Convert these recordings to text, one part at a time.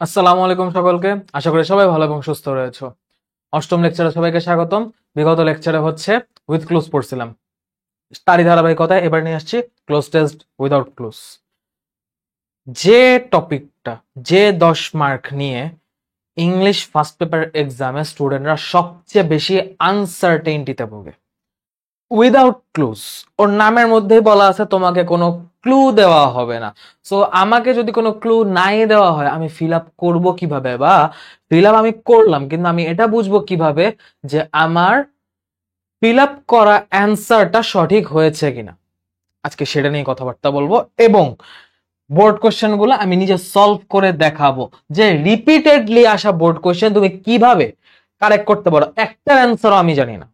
আসসালামু আলাইকুম সকলকে। আশা করি সবাই ভালো এবং সুস্থ রয়েছো। অষ্টম লেকচারে সবাইকে স্বাগতম। বিগত লেকচারে হচ্ছে উইথ ক্লুজ পড়ছিলাম, তারই ধারাবাহিকতায় এবার নিয়ে আসছি ক্লোজ টেস্ট উইদাউট ক্লুজ। যে টপিকটা, যে 10 মার্ক নিয়ে ইংলিশ ফার্স্ট পেপার এক্সামে স্টুডেন্টরা সবচেয়ে বেশি আনসার্টেইনটিতে ভোগে, উইদাউট ক্লুজ। ওর নামের মধ্যেই বলা আছে তোমাকে কোনো ক্লু দেওয়া হবে না। সো আমাকে যদি কোনো ক্লু নাই দেওয়া হয় আমি ফিল আপ করবো কিভাবে, বা ফিল আপ আমি করলাম কিন্তু আমি এটা বুঝবো কিভাবে যে আমার ফিল আপ করা অ্যান্সারটা সঠিক হয়েছে কিনা। আজকে সেটা নিয়ে কথাবার্তা বলবো এবং বোর্ড কোশ্চেন গুলো আমি নিজে সলভ করে দেখাবো যে রিপিটেডলি আসা বোর্ড কোশ্চেন তুমি কিভাবে কারেক্ট করতে পারো। একটা অ্যান্সারও আমি জানি না।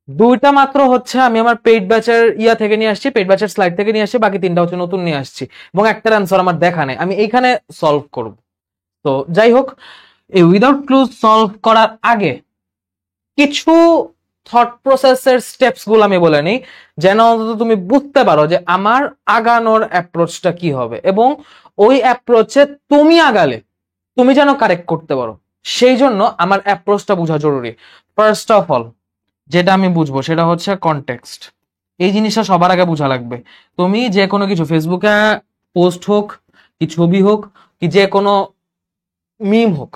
দুইটা মাত্র হচ্ছে আমি আমার পেইড ব্যাচের থেকে নিয়ে আসছি, পেইড ব্যাচের স্লাইড থেকে নিয়ে আসছি, বাকি তিনটা হচ্ছে নতুন নিয়ে আসছি এবং একটার অ্যান্সার আমার দেখা নেই, আমি এইখানে সলভ করব। তো যাই হোক, এই উইদাউট ক্লুজ সলভ করার আগে কিছু থট প্রসেসের স্টেপস গুলো আমি বলে নিই, যেন অন্তত তুমি বুঝতে পারো যে আমার আগানোর অ্যাপ্রোচটা কি হবে এবং ওই অ্যাপ্রোচে তুমি আগালে তুমি যেন কারেক্ট করতে পারো। সেই জন্য আমার অ্যাপ্রোচটা বোঝা জরুরি। ফার্স্ট অফ অল যেটা আমি বুঝবো সেটা হচ্ছে কনটেক্সট। এই জিনিসটা সবার আগে বোঝা লাগবে। তুমি যে কোনো কিছু ফেসবুকে পোস্ট হোক, কি ছবি হোক, কি যে কোনো মিম হোক,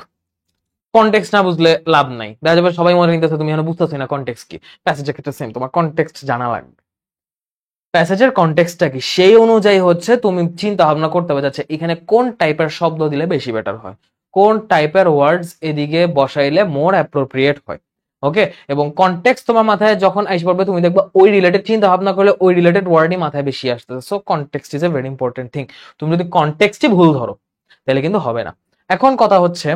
কনটেক্সট না বুঝলে লাভ নাই। দেখা যাবে সবাই মনে নিতেছে তুমি এখন বুঝতেছো না কনটেক্সট কি। প্যাসেজের ক্ষেত্রে সেম, তোমার কনটেক্সট জানা লাগবে। প্যাসেজের কনটেক্সটটা কি সেই অনুযায়ী হচ্ছে তুমি চিন্তা ভাবনা করতে হবে যাচ্ছে এখানে কোন টাইপের শব্দ দিলে বেশি বেটার হয়, কোন টাইপের ওয়ার্ডস এদিকে বসাইলে মোর অ্যাপ্রোপ্রিয়েট হয়। ওকে, এবং কনটেক্সট তোমার মাথায় যখন আসে পড়বে তুমি দেখবা ওই রিলেটেড চিন্তা ভাবনা করলে ওই রিলেটেড ওয়ার্ডই মাথায় বেশি আসতেছে। So context is a very important thing. তুমি যদি কনটেক্সটই ভুল ধরো তাহলে কিন্তু হবে না। এখন কথা হচ্ছে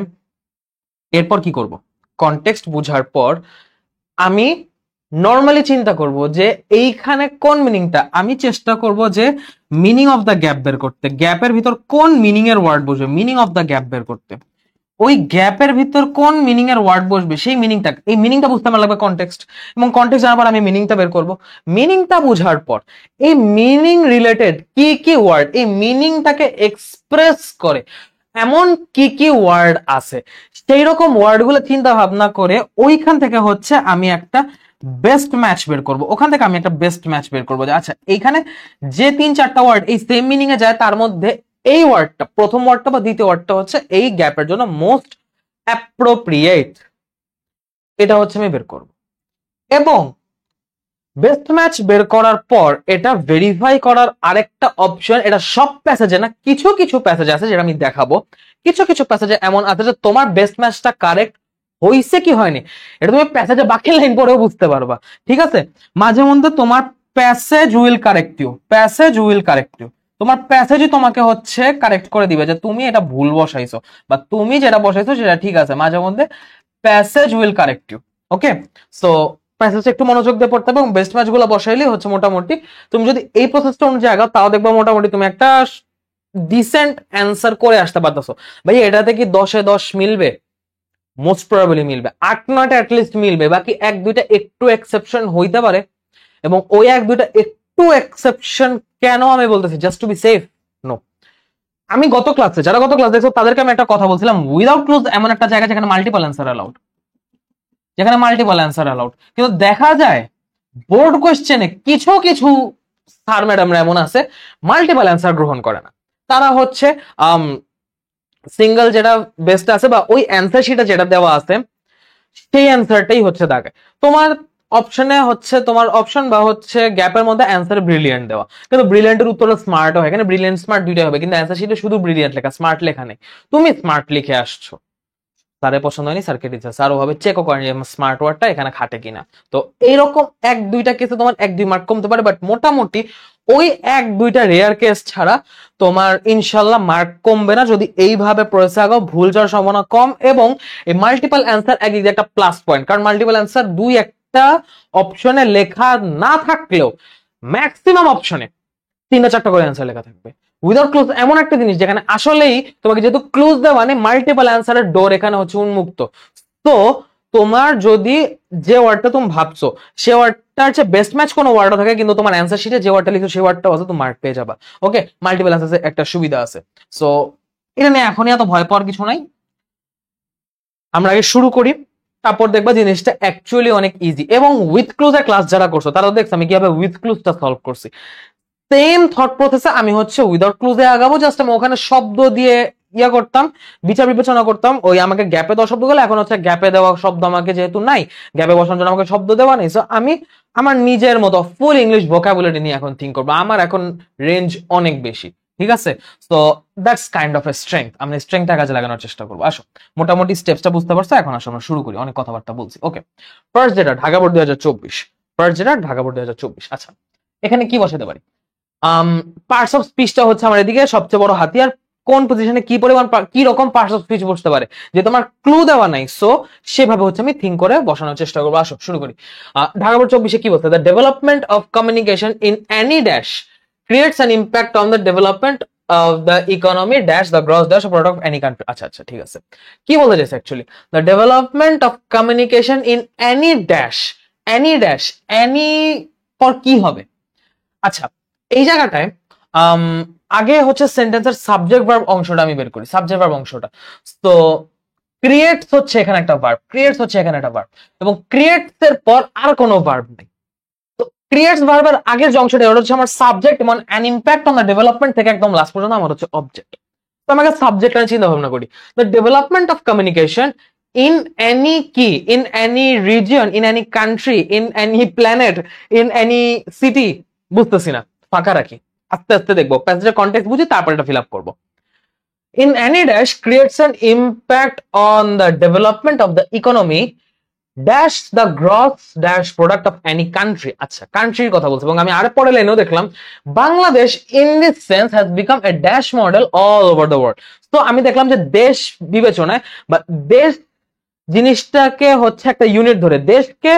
এরপর কি করব। কনটেক্সট বুঝার পর আমি নর্মালি চিন্তা করব যে এইখানে কোন মিনিংটা, আমি চেষ্টা করব যে মিনিং অফ দ্য গ্যাপ বের করতে, গ্যাপের ভিতর কোন মিনিং এর ওয়ার্ড বসবে, মিনিং অফ দ্য গ্যাপ বের করতে। ওই গ্যাপের ভিতর কোন মিনিং এর ওয়ার্ড বসবে সেই মিনিংটা, এই মিনিংটা বুঝতে আমার লাগবে কনটেক্সট, এবং কনটেক্সট জানার পর আমি মিনিংটা বের করব। মিনিংটা বোঝার পর এই মিনিং রিলেটেড কি কি ওয়ার্ড এই মিনিংটাকে এক্সপ্রেস করে এমন কি কি ওয়ার্ড আছে, সেই রকম ওয়ার্ড গুলো চিন্তা ভাবনা করে ওইখান থেকে হচ্ছে আমি একটা বেস্ট ম্যাচ বের করব। ওখান থেকে আমি একটা বেস্ট ম্যাচ বের করবো যে আচ্ছা এইখানে যে 3-4টা ওয়ার্ড এই সেম মিনিং এ যায় তার মধ্যে এই ওয়ার্ডটা, প্রথম ওয়ার্ডটা বা দ্বিতীয় ওয়ার্ডটা হচ্ছে এই গ্যাপের জন্য মোস্ট অ্যাপ্রোপ্রিয়েট, এটা হচ্ছে আমি বের করব। এবং বেস্ট ম্যাচ বের করার পর এটা ভেরিফাই করার আরেকটা অপশন, এটা সব প্যাসেজে না, কিছু কিছু প্যাসেজ আছে যেটা আমি দেখাবো। কিছু কিছু প্যাসেজে এমন আছে যে তোমার বেস্ট ম্যাচটা কারেক্ট হইছে কি হয়নি এটা তুমি প্যাসেজে বাকি লাইন পড়েও বুঝতে পারবা। ঠিক আছে, মাঝে মধ্যে তোমার passage will correct you, passage will correct you, তোমার প্যাসেজই তোমাকে হচ্ছে কারেক্ট করে দিবে যে তুমি এটা ভুল বসাইছো বা তুমি যেটা বসাইছো সেটা ঠিক আছে। মাঝে মধ্যে passage will correct you. Okay, so প্যাসেজটা একটু মনোযোগ দিয়ে পড়তে হবে এবং বেস্ট ম্যাচ গুলো বসাইলেই হচ্ছে মোটামুটি তুমি যদি এই প্রসেসটা অনুযায়ী আগাও তাও দেখবা মোটামুটি তুমি একটা ডিসেন্ট অ্যান্সার করে আসতে পারতেছো। ভাই এটাতে কি 10-এ 10 মিলবে? মোস্ট প্রবাবলি মিলবে, 8-9টা অ্যাটলিস্ট মিলবে, বাকি 1-2টা একটু এক্সেপশন হইতে পারে। এবং ওই 1-2টা একটু এক্সেপশন কেন আমি বলতেছি just to be safe? No, আমি গত ক্লাসে যারা গত ক্লাস দেখছো তাদেরকে আমি একটা কথা বলছিলাম, উইদাউট ক্লোজ এমন একটা জায়গা যেখানে মাল্টিপল অ্যান্সার অ্যালাউড, যেখানে মাল্টিপল অ্যান্সার অ্যালাউড। কিন্তু দেখা যায় বোর্ড কোশ্চেনে কিছু কিছু স্যার ম্যাডামরা এমন আছে মাল্টিপল অ্যান্সার গ্রহণ করে না। তারা হচ্ছে সিঙ্গেল যেটা বেস্ট আছে বা ওই অ্যান্সার শিটে যেটা দেওয়া আছে সেই অ্যান্সারটাই হচ্ছে দাগে। তোমার অপশনে হচ্ছে তোমার অপশন বা হচ্ছে গ্যাপের মধ্যে অ্যান্সার ব্রিলিয়েন্ট দেওয়া, কিন্তু ব্রিলিয়েন্টের উত্তরটা স্মার্ট হয়, এখানে ব্রিলিয়েন্ট স্মার্ট দুইটাই হবে, কিন্তু অ্যান্সার শিটে শুধু ব্রিলিয়েন্ট লেখা, স্মার্ট লেখা নেই। তুমি স্মার্ট লিখে আসছো, স্যারের পছন্দ হয়নি, স্যারকে দিচ্ছে, স্যার ওভাবে চেকও করেন যে স্মার্ট ওয়ার্ডটা এখানে খাটে কিনা। তো এইরকম 1-2টা কেসে তোমার 1-2 মার্ক কমতে পারে, বাট মোটামুটি ওই 1-2টা রেয়ার কেস ছাড়া তোমার ইনশাল্লাহ মার্ক কমবে না যদি এইভাবে প্রসেস আগাও। ভুল যাওয়ার সম্ভাবনা কম এবং এই মাল্টিপল অ্যান্সার একদিক দিয়ে একটা প্লাস পয়েন্ট, কারণ মাল্টিপল অ্যান্সার 2-1টা অপশনে লেখা না থাকলেও ম্যাক্সিমাম অপশনে 3-4টা করে অ্যান্সার লেখা থাকবে। উইদাউট ক্লোজ এমন একটা জিনিস যেখানে আসলেই তোমাকে যেহেতু ক্লোজ দেওয়া মানে মাল্টিপল অ্যান্সারের ডোর এখানে হচ্ছে উন্মুক্ত। তো তোমার যদি যে ওয়ার্ডটা তুমি ভাবছো সে ওয়ার্ডটার চেয়ে বেস্ট ম্যাচ কোনো ওয়ার্ডও থাকে কিন্তু তোমার অ্যান্সার শিটে যে ওয়ার্ডটা লিখছো সেই ওয়ার্ডটা আছে তুমি মার্ক পেয়ে যাবা। ওকে, মাল্টিপল অ্যান্সারের একটা সুবিধা আছে। সো এটা নিয়ে এখনই এত ভয় পাওয়ার কিছু নাই, আমরা আগে শুরু করি, তারপর দেখবা জিনিসটা অ্যাকচুয়ালি অনেক ইজি। এবং উইথ ক্লুজের ক্লাস যারা করছো তারা দেখছো আমি কিভাবে উইথ ক্লুজটা সলভ করছি। সেম থট প্রসেসে আমি হচ্ছে উইদাউট ক্লুজে আগাবো, জাস্ট আমি ওখানে শব্দ দিয়ে ইয়া করতাম, বিচার বিবেচনা করতাম। ওই আমাকে গ্যাপে দেওয়া শব্দ গেলে এখন হচ্ছে গ্যাপে দেওয়া শব্দ আমাকে যেহেতু নাই, গ্যাপে বসানোর জন্য আমাকে শব্দ দেওয়া নেই, সো আমি আমার নিজের মতো ফুল ইংলিশ ভোকাবুলারি নিয়ে এখন থিঙ্ক করবো। আমার এখন রেঞ্জ অনেক বেশি, ঠিক আছে? So that's kind of A strength, আমি স্ট্রেংথটা কাজে লাগানোর চেষ্টা করবো। আসো মোটামুটি স্টেপসটা বুঝতে পারছো, এখন আসো আমরা শুরু করি, অনেক কথাবার্তা বলছি। ওকে, ফার্স্ট যেটা ঢাকা বোর্ড 2024, ফার্স্ট যেটা ঢাকা বোর্ড 2024। আচ্ছা, এখানে কি বসাতে পারি? পার্টস অফ স্পিচটা হচ্ছে আমার এদিকে সবচেয়ে বড় হাতিয়ার। কোন পজিশনে কি পরিমাণ কি রকম পার্টস অফ স্পিচ বসতে পারে, যে তোমার ক্লু দেওয়া নাই, সো সেভাবে হচ্ছে আমি থিঙ্ক করে বসানোর চেষ্টা করবো। আসো শুরু করি। ঢাকা বোর্ড 24 কি বলছে? The development of communication in any dash creates an impact on the development of the economy dash the gross dash product of any country. আচ্ছা আচ্ছা, ঠিক আছে। কি বলতে চাইছে actually? The development of communication in any dash, any পর কি হবে? আচ্ছা, এই জায়গাটায় আগে হচ্ছে সেন্টেন্সের সাবজেক্ট ভার্ব অংশটা আমি বের করি, সাবজেক্ট ভার্ব অংশটা। তো ক্রিয়েটস হচ্ছে এখানে একটা ভার্ব, ক্রিয়েটস হচ্ছে এখানে একটা ভার্ব, এবং ক্রিয়েটস এর পর আর কোনো ভার্ব নেই। তো ক্রিয়েটস ভার্বের আগের যে অংশটা ওটা হচ্ছে আমার সাবজেক্ট, এবং an impact on the development থেকে একদম লাস্ট পর্যন্ত আমার হচ্ছে অবজেক্ট। তো আমাকে সাবজেক্ট নিয়ে চিন্তা ভাবনা করি। The development of communication in any key, in any region, in any country, in any planet, in any city, বুঝতেছি না, ফাঁকা রাখি, আস্তে আস্তে দেখবো, প্যাসেজের কনটেক্সট বুঝি তারপর এটা ফিল আপ করবো। In any dash creates an impact on the development of the economy dash the gross dash product of any country. আচ্ছা, কান্ট্রির কথা বলছে, এবং আমি আরে পরে লাইনেও দেখলাম Bangladesh in this sense has become a dash model all over the world. তো আমি দেখলাম যে দেশ বিবেচনায় বা দেশ জিনিসটাকে হচ্ছে একটা ইউনিট ধরে, দেশকে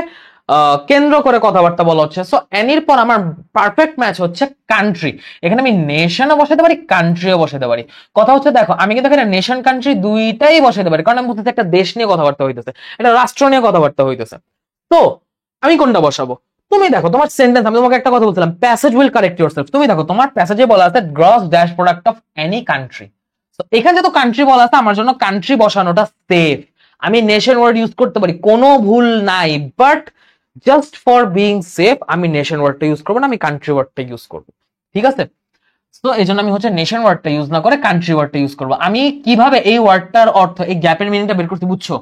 কেন্দ্র করে কথাবার্তা বলা হচ্ছে। সো এনির পর আমার পারফেক্ট ম্যাচ হচ্ছে কান্ট্রি। এখানে আমি নেশনও বসাতে পারি, কান্ট্রিও বসাতে পারি। কথা হচ্ছে দেখো, আমি কিন্তু এখানে নেশন কান্ট্রি দুইটাই বসাতে পারি, কারণ আমি বুঝতেছি একটা দেশ নিয়ে কথাবার্তা হইতেছে, একটা রাষ্ট্র নিয়ে কথাবার্তা হইতেছে। তো আমি কোনটা বসাবো? তুমি দেখো তোমার সেন্টেন্স, আমি তোমাকে একটা কথা বলছিলাম, প্যাসেজ উইল কারেক্ট ইয়োরসেলফ। তুমি দেখো তোমার প্যাসেজে বলা আছে gross dash product of any country. তো এখানে যেহেতু কান্ট্রি বলা আছে, আমার জন্য কান্ট্রি বসানোটা সেফ। আমি নেশন ওয়ার্ড ইউজ করতে পারি, কোনো ভুল নাই, but just for being safe আমি নেশন ওয়ার্ডটা ইউজ করবো না, আমি কান্ট্রি ওয়ার্ডটা ইউজ করবো, ঠিক আছে? তো এই জন্য আমি হচ্ছে নেশন ওয়ার্ডটা ইউজ না করে কান্ট্রি ওয়ার্ডটা ইউজ করবো। আমি কিভাবে এই ওয়ার্ডটার অর্থ, এই গ্যাপের মিনিংটা বের করতে, বুঝছো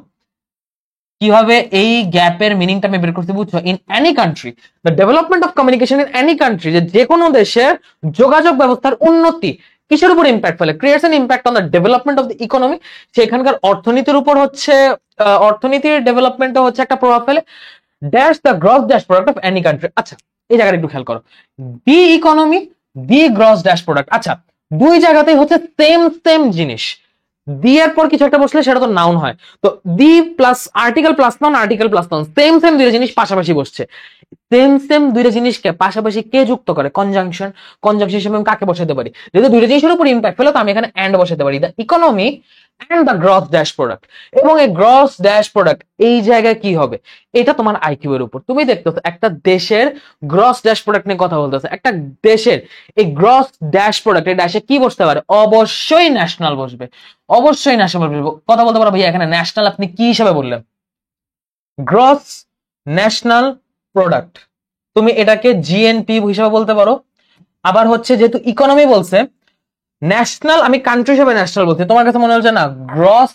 কিভাবে এই গ্যাপের মিনিংটা আমি বের করতে, বুঝছো? In any country the development of communication in any country, যে কোনো দেশের যোগাযোগ ব্যবস্থার উন্নতি কিসের উপর ইম্প্যাক্ট ফেলে? Creates N impact on the development of the economy, সেখানকার অর্থনীতির উপর হচ্ছে, অর্থনীতির ডেভেলপমেন্টও হচ্ছে একটা প্রভাব ফেলে। Dash the gross dash product of any country. আচ্ছা, এই জায়গাটা একটু খেয়াল করো, the economy, the gross dash product. আচ্ছা, দুই জায়গাতেই হচ্ছে সেম সেম জিনিস, দি এর পর কিছু একটা বসলে সেটা তো নাউন হয়। তো the plus article plus noun, article plus noun, same same দুইটা জিনিস পাশাপাশি বসছে। সেম সেম দুইটা জিনিসকে পাশাপাশি কে যুক্ত করে? কনজাংশন। কনজাংশন হিসেবে আমি কাকে বসাতে পারি? যেহেতু দুইটা জিনিসের উপর ইম্প্যাক্ট ফেলে, তো আমি এখানে এন্ড বসাতে পারি, the economy and the gross dash product. এবং এই গ্রস ড্যাশ প্রোডাক্ট এই জায়গায় কি হবে? এটা তোমার আইকিউ এর উপর। তুমি দেখতেছো একটা দেশের গ্রস ড্যাশ প্রোডাক্ট নিয়ে কথা বলতেছে, একটা দেশের এই গ্রস ড্যাশ প্রোডাক্ট, এই ড্যাশে কি বসতে পারে? অবশ্যই ন্যাশনাল বসবে, অবশ্যই ন্যাশনাল বসবে। কথা বলতে পারো ভাইয়া এখানে ন্যাশনাল আপনি কি হিসাবে বললেন? গ্রস ন্যাশনাল প্রোডাক্ট, তুমি এটাকে জিএনপি হিসাবে বলতে পারো। আবার হচ্ছে যেহেতু ইকোনমি বলছে, ন্যাশনাল আমি কান্ট্রি হিসেবে ন্যাশনাল বলছি, তোমার কাছে মনে হচ্ছে না গ্রস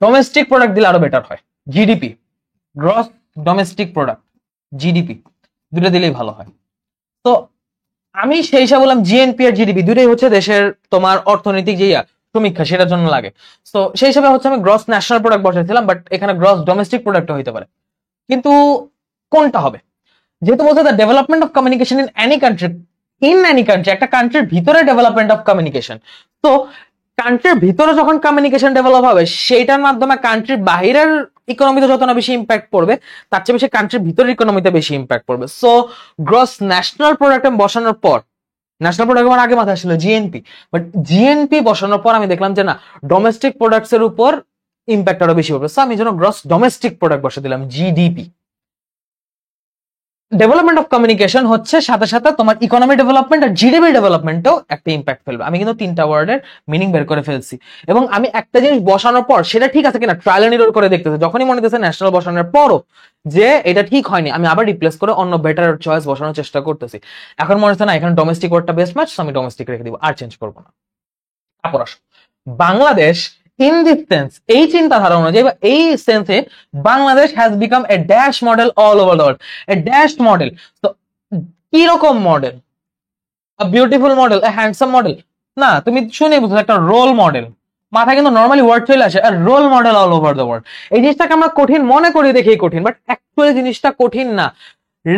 ডোমেস্টিক প্রোডাক্ট দিলে আরো বেটার হয়? GDP, gross domestic product, GDP দুটো দিলেই ভালো হয়। তো আমি সেই হিসাবে বললাম জিএনপি আর জিডিপি দুটোই হচ্ছে দেশের তোমার অর্থনৈতিক যে সমীক্ষা, সেটার জন্য লাগে। তো সেই হিসাবে হচ্ছে আমি গ্রস ন্যাশনাল প্রোডাক্ট বসাইছিলাম, বাট এখানে গ্রস ডোমেস্টিক প্রোডাক্ট হইতে পারে। কিন্তু কোনটা হবে? যেহেতু বলছে the development of communication in any country, একটা কান্ট্রির ভিতরে ডেভেলপমেন্ট অফ কমিউনিকেশন। তো কান্ট্রির ভিতরে যখন কমিউনিকেশন ডেভেলপ হবে, সেইটার মাধ্যমে কান্ট্রির বাহিরের ইকোনমিতে যত না বেশি ইম্প্যাক্ট পড়বে, তার চেয়ে বেশি কান্ট্রির ভিতরের ইকোনমিতে বেশি ইম্প্যাক্ট পড়বে। সো গ্রস ন্যাশনাল প্রোডাক্ট বসানোর পর, ন্যাশনাল প্রোডাক্ট আমার আগে মাথায় আসলে জিএনপি, বাট জিএনপি বসানোর পর আমি দেখলাম যে না, ডোমেস্টিক প্রোডাক্টস এর উপর ইম্প্যাক্ট আরো বেশি পড়বে। সো আমি যেন গ্রস ডোমেস্টিক প্রোডাক্ট বসে দিলাম জিডিপি। ডেভেলপমেন্ট অফ কমিউনিকেশন হচ্ছে সাথে সাথে তোমার ইকোনমি ডেভেলপমেন্ট আর জিডিপি ডেভেলপমেন্টও একটা ইম্প্যাক্ট ফেলবে। আমি কিন্তু তিনটা ওয়ার্ডের মিনিং বের করে ফেলছি এবং আমি একটা জিনিস বসানোর পর সেটা ঠিক আছে কিনা ট্রায়াল এন্ড এরর করে দেখতেছি। যখনই মনে হচ্ছে ন্যাশনাল বসানোর পরও যে এটা ঠিক হয়নি, আমি আবার রিপ্লেস করে অন্য বেটার চয়েস বসানোর চেষ্টা করতেছি। এখন মনে হচ্ছে না এখানে ডোমেস্টিক ওয়ার্ডটা বেস্ট ম্যাচ, আমি ডোমেস্টিক রেখে দিব, আর চেঞ্জ করবো না। তারপর আসো বাংলাদেশ ইন দিস সেন্স, এই চিন্তাধারা অনুযায়ী বা এই সেন্সে Bangladesh has become a dash model all over the world. A dash model, তো কি রকম model? A beautiful model, a handsome model না, তুমি শুনে বুঝছো একটা রোল মডেল। মাথায় কিন্তু নর্মালি ওয়ার্ড চলে আসে, আর role model all over the world. এই জিনিসটাকে আমরা কঠিন মনে করি দেখেই কঠিন, বাট অ্যাকচুয়ালি জিনিসটা কঠিন না।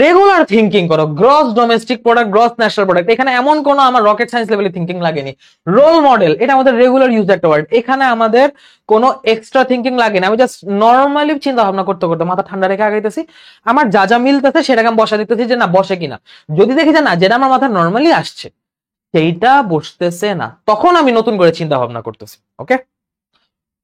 রেগুলার থিঙ্কিং করো, gross domestic product, gross national product, এখানে এমন কোনো আমার রকেট সায়েন্স লেভেলে থিঙ্কিং লাগেনি। রোল মডেল এটা আমাদের রেগুলার ইউজ একটা ওয়ার্ড, এখানে আমাদের কোনো এক্সট্রা থিঙ্কিং লাগে না। আমি জাস্ট নর্মালি চিন্তা ভাবনা করতে করতে মাথা ঠান্ডা রেখে আগাইতেছি, আমার যা যা মিলতেছে সেটাকে আমি বসা দিতেছি যে না বসে কিনা। যদি দেখি যে না যেটা আমার মাথা নর্মালি আসছে সেইটা বসতেছে না, তখন আমি নতুন করে চিন্তা ভাবনা করতেছি। ওকে,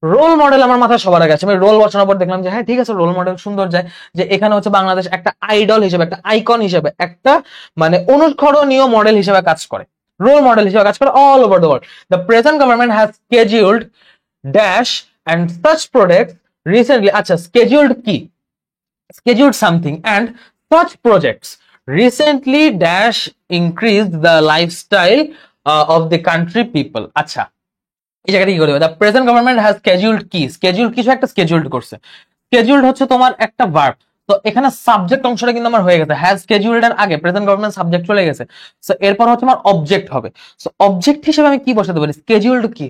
রোল মডেল আমার মাথায় সবার আগে আছে। আমি রোল বসানোর পর দেখলাম যে হ্যাঁ ঠিক আছে, রোল মডেল সুন্দর যায়, যে এখানে হচ্ছে বাংলাদেশ একটা আইডল হিসেবে, একটা আইকন হিসেবে, একটা মানে অনুকরণীয় মডেল হিসেবে কাজ করে, রোল মডেল হিসেবে কাজ করে all over the world. The present government has scheduled dash and such project recently. আচ্ছা, স্কেডিউলড কি? scheduled something and such projects recently dash increased the lifestyle of the country people. আচ্ছা, এই জায়গাটা কি করবে? দ্য প্রেজেন্ট গভর্নমেন্ট হ্যাজ স্কেডিউলড কি? Schedule কিছু একটা স্কেডিউলড করছে। স্কেডিউলড হচ্ছে তোমার একটা ভার্ব, তো এখানে সাবজেক্ট অংশটা কিন্তু আমার হয়ে গেছে। হ্যাজ স্কেডিউলড এর আগে প্রেজেন্ট গভর্নমেন্ট সাবজেক্ট চলে গেছে, সো এরপর হচ্ছে আমার অবজেক্ট হবে। সো অবজেক্ট হিসেবে আমি কি বসাতে পারি? স্কেডিউলড কি?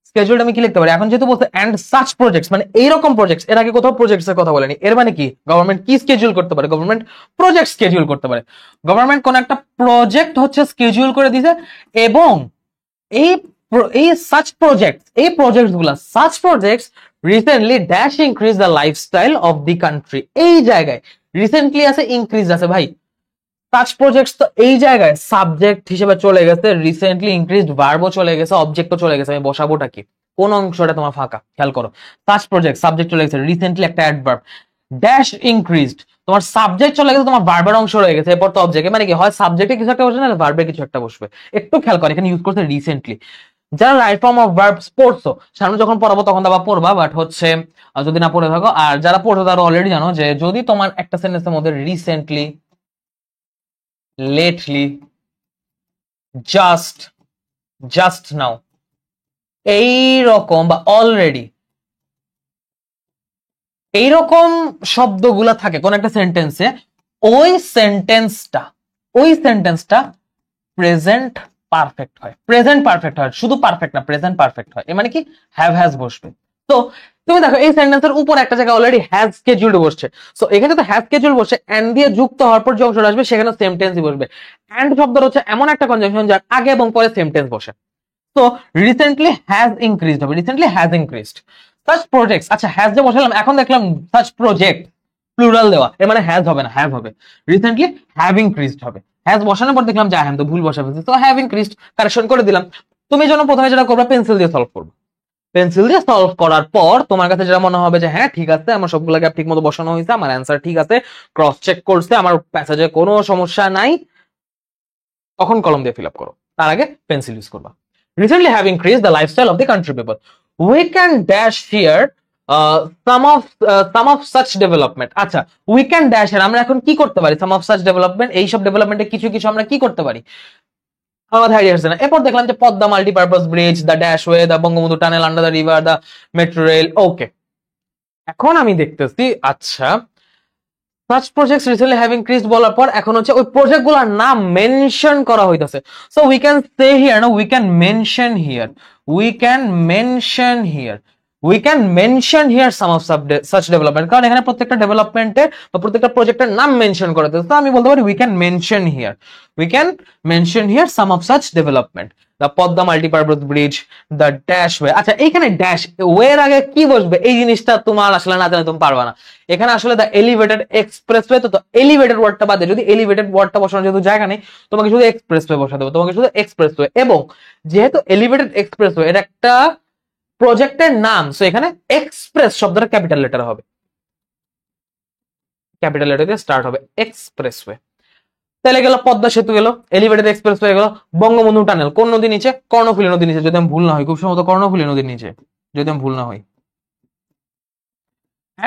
স্কেডিউলড আমি কি লিখতে পারি? এখন যেহেতু বলছে এন্ড সাচ প্রজেক্টস, মানে এইরকম প্রজেক্টস, এর আগে কোথাও প্রজেক্টস এর কথা বলেনি। এর মানে কি গভর্নমেন্ট কি স্কেডিউল করতে পারে? গভর্নমেন্ট প্রজেক্ট স্কেডিউল করতে পারে। গভর্নমেন্ট কোন একটা প্রজেক্ট হচ্ছে স্কেডিউল করে দিয়েছে, এবং এই এই সাচ প্রজেক্ট, এই প্রজেক্ট গুলা, such projects recently dash increase the lifestyle of the country. এই জায়গায় রিসেন্টলি আছে, ইনক্রিজ আছে, ভাই সাচ প্রজেক্টস তো এই জায়গায় সাবজেক্ট হিসেবে চলে গেছে, রিসেন্টলি ইনক্রিজড ভার্বও চলে গেছে, অবজেক্টও চলে গেছে। আমি বসাবোটা কি? কোন অংশটা তোমার ফাঁকা খেয়াল করো। সাচ প্রজেক্ট সাবজেক্ট চলে গেছে, রিসেন্টলি একটা অ্যাডভার্ব, ড্যাশ ইনক্রিজড তোমার সাবজেক্ট চলে গেছে, তোমার ভার্বের অংশ রয়ে গেছে, এরপর তো অবজেক্ট। মানে কি হয় সাবজেক্টে কিছু একটা বসবে না, ভার্বে কিছু একটা বসবে। একটু খেয়াল করো এখানে ইউজ করছে রিসেন্টলি। যারা রাইট ফর্ম অফ ভার্বস পড়ছো, সামনে যখন পড়াবো তখন আবার পড়বা, বাট হচ্ছে যদি না পড়ে থাকো, আর যারা পড়ছো তারা অলরেডি জানো যে যদি তোমার একটা সেন্টেন্সের মধ্যে recently, lately, just, just now এইরকম বা অলরেডি এইরকম শব্দগুলা থাকে কোন একটা সেন্টেন্সে, ওই সেন্টেন্সটা প্রেজেন্ট পারফেক্ট হয়। প্রেজেন্ট পারফেক্ট হয়, শুধু পারফেক্ট না, প্রেজেন্ট পারফেক্ট হয়। এ মানে কি হ্যাভ হ্যাজ বসবে। তো তুমি দেখো এই সেন্টেন্সের উপর একটা জায়গায় অলরেডি হ্যাজ স্কেডিউলড বসছে, সো এখানে তো হ্যাজ স্কেডিউল বসছে, এন্ড দিয়ে যুক্ত হওয়ার পর যে অংশটা আসবে সেখানে সেম টেন্সই বসবে। এন্ড শব্দটা হচ্ছে এমন একটা কনজাংশন যার আগে এবং পরে সেম টেন্স বসে। তো রিসেন্টলি হ্যাজ ইনক্রিজড হবে, recently has increased. Such projects, আচ্ছা হ্যাজ যে বসালাম, এখন দেখলাম সাচ প্রজেক্ট প্লুরাল দেওয়া, এর মানে হ্যাজ হবে না, হ্যাভ হবে। রিসেন্টলি হ্যাভ ইনক্রিজড হবে। হ্যাজ বসানোর পর দেখলাম যে হ্যাঁ তো ভুল বসা ফেলছি, তো হ্যাভ ইনক্রিজড কারেকশন করে দিলাম। তুমি যেন প্রথমে যেটা করবে পেন্সিল দিয়ে সলভ করবে। পেন্সিল দিয়ে সলভ করার পর তোমার কাছে যেটা মনে হবে যে হ্যাঁ ঠিক আছে, আমার সবগুলো গ্যাপ ঠিক মতো বসানো হয়েছে, আমার অ্যান্সার ঠিক আছে, ক্রস চেক করছে, আমার প্যাসেজে কোনো সমস্যা নাই, তখন কলম দিয়ে ফিল আপ করো। তার আগে পেন্সিল ইউজ করবা। Recently have increased the lifestyle of the country people. We can dash here some of such development. আচ্ছা, we can dash here আমরা এখন কি করতে পারি? some of such development, এই সব ডেভেলপমেন্টে কিছু কিছু আমরা কি করতে পারি? আমার আইডিয়া হচ্ছে না। এরপর দেখলাম যে Padma multipurpose bridge, the dash way, the Bangabandhu tunnel under the river, the metro rail. Okay, এখন আমি দেখতেছি আচ্ছা such projects recently have increased বলার পর এখন হচ্ছে ওই প্রজেক্ট গুলার নাম মেনশন করা হইতাছে। So we can say here, না we can mention here, we can mention here, we can mention here some of such development, কারণ এখানে প্রত্যেকটা ডেভেলপমেন্টের বা প্রত্যেকটা প্রজেক্টের নাম মেনশন করা হইতাছে। তো আমি বলতে পারি we can mention here, we can mention here some of such development, the Padma multipurpose bridge, the dash way. আচ্ছা এইখানে ড্যাশ ওয়ের আগে কি বসবে এই জিনিসটা তোমার আসলে না জানে তুমি পারবা না। এখানে আসলে দ্য এলিভেটেড এক্সপ্রেসওয়ে, তো এলিভেটেড ওয়ার্ডটা বাদে যদি এলিভেটেড ওয়ার্ডটা বসানোর যেহেতু জায়গা নেই, তোমাকে শুধু এক্সপ্রেসওয়ে বসাতে হবে, তোমাকে শুধু এক্সপ্রেসওয়ে। এবং যেহেতু এলিভেটেড এক্সপ্রেসওয়ে এটা একটা প্রজেক্টের নাম, সো এখানে এক্সপ্রেস শব্দটা ক্যাপিটাল লেটার হবে। ক্যাপিটাল লেটার দিয়ে স্টার্ট হবে, এক্সপ্রেসওয়ে। তাহলে গেল পদ্মা সেতু, গেল এলিভেটেড এক্সপ্রেসওয়ে, গেল বঙ্গবন্ধু টানেল, কোন নদী নিচে? কর্ণফুলী নদী নিচে, যদি আমি ভুল না হই, খুব সম্ভবত কর্ণফুলী নদীর নিচে, যদি আমি ভুল না হই।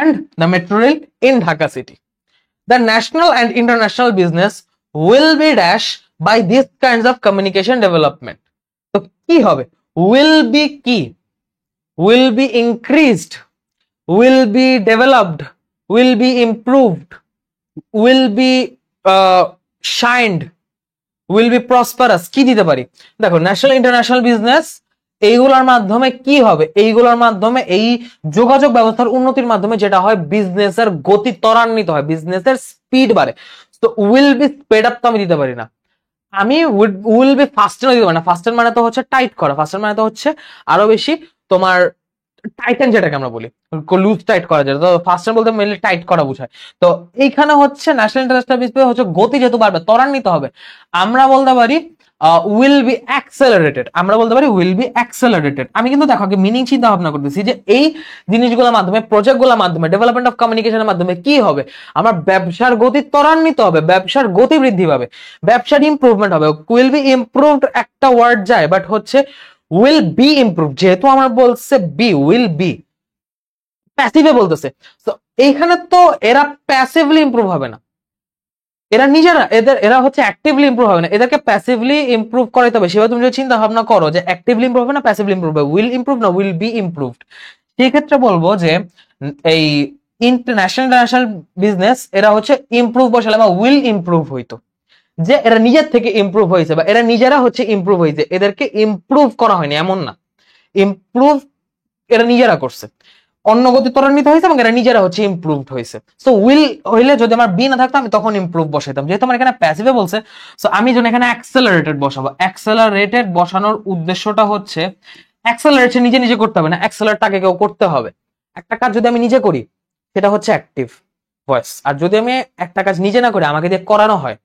And the metro rail in Dhaka city. The national and international business will be dash by these kinds of communication development. তো কি হবে? Will be কি? Will be increased, will be developed, will be improved, will be shined, will be prosperous, কি দিতে পারি? দেখো, national international business, এইগুলোর মাধ্যমে কি হবে? এইগুলোর মাধ্যমে, এই যোগাযোগ ব্যবস্থার উন্নতির মাধ্যমে যেটা হয়, বিজনেসের গতি ত্বরান্বিত হয়, বিজনেসের স্পিড বাড়ে। তো উইল বি স্পিড আপ তো আমি দিতে পারি না, আমি উইল বি ফাস্টেন দিতে পারি না। ফাস্টেন মানে তো হচ্ছে টাইট করা, ফাস্টেন মানে তো হচ্ছে আরো বেশি তোমার টাইটেন, যেটাকে আমরা বলি লুজ টাইট করা যায়, তো ফাস্টেন বলতে মেনলি টাইট করা বোঝায়। তো এইখানে হচ্ছে ন্যাশনাল ইন্টারন্যাশনাল বিজনেস হচ্ছে গতি যেহেতু বাড়বে, ত্বরান্বিত হবে, আমরা বলতে পারি উইল বি অ্যাক্সেলারেটেড, আমরা বলতে পারি উইল বি অ্যাক্সেলারেটেড। আমি কিন্তু দেখো আগে মিনিং চিন্তা ভাবনা করতেছি যে এই জিনিসগুলোর মাধ্যমে, প্রজেক্টগুলোর মাধ্যমে, ডেভেলপমেন্ট অফ কমিউনিকেশনের মাধ্যমে কি হবে? আমার ব্যবসার গতি ত্বরান্বিত হবে, ব্যবসার গতি বৃদ্ধি পাবে, ব্যবসার ইমপ্রুভমেন্ট হবে। উইল বি ইমপ্রুভড একটা ওয়ার্ড যায়, বাট হচ্ছে উইল বি ইমপ্রুভ, যেহেতু আমার বলছে বি, উইল বি প্যাসিভে বলতেছে, তো এইখানে তো এরা প্যাসিভলি ইমপ্রুভ হবে না, এরা নিজেরা, এরা হচ্ছে অ্যাক্টিভলি ইমপ্রুভ হবে না, এদেরকে প্যাসিভলি ইমপ্রুভ করাইতে হবে। সেভাবে তুমি যদি চিন্তা ভাবনা করো যে অ্যাক্টিভলি ইমপ্রুভ হবে না প্যাসিভলি ইমপ্রুভ হবে, উইল ইমপ্রুভ না উইল বি ইমপ্রুভড, সেই ক্ষেত্রে বলবো যে এই ইন্টারন্যাশনাল বিজনেস এরা হচ্ছে ইমপ্রুভ বসালে বা উইল ইমপ্রুভ হইতো, যে এরা নিজের থেকে ইমপ্রুভ হয়েছে বা এরা নিজেরা হচ্ছে ইমপ্রুভ হয়েছে, এদেরকে ইমপ্রুভ করা হয়নি এমন না, ইমপ্রুভ এরা নিজেরা করছে, অন্য গতি ত্বরান্বিত হয়েছে এবং এরা নিজেরা হচ্ছে ইমপ্রুভড হয়েছে। সো উইল হইলে যদি আমার বি না থাকতো আমি তখন ইমপ্রুভ বসাইতাম, যেহেতু আমার এখানে প্যাসিভে বলছে, সো আমি যখন এখানে অ্যাক্সেলারেটেড বসাবো, অ্যাক্সেলারেটেড বসানোর উদ্দেশ্যটা হচ্ছে অ্যাক্সেলারেশন নিজে নিজে করতে হবে না, অ্যাক্সেলারেটটাকে কেউ করতে হবে। একটা কাজ যদি আমি নিজে করি সেটা হচ্ছে অ্যাক্টিভ ভয়েস, আর যদি আমি একটা কাজ নিজে না করে আমাকে দিয়ে করানো হয়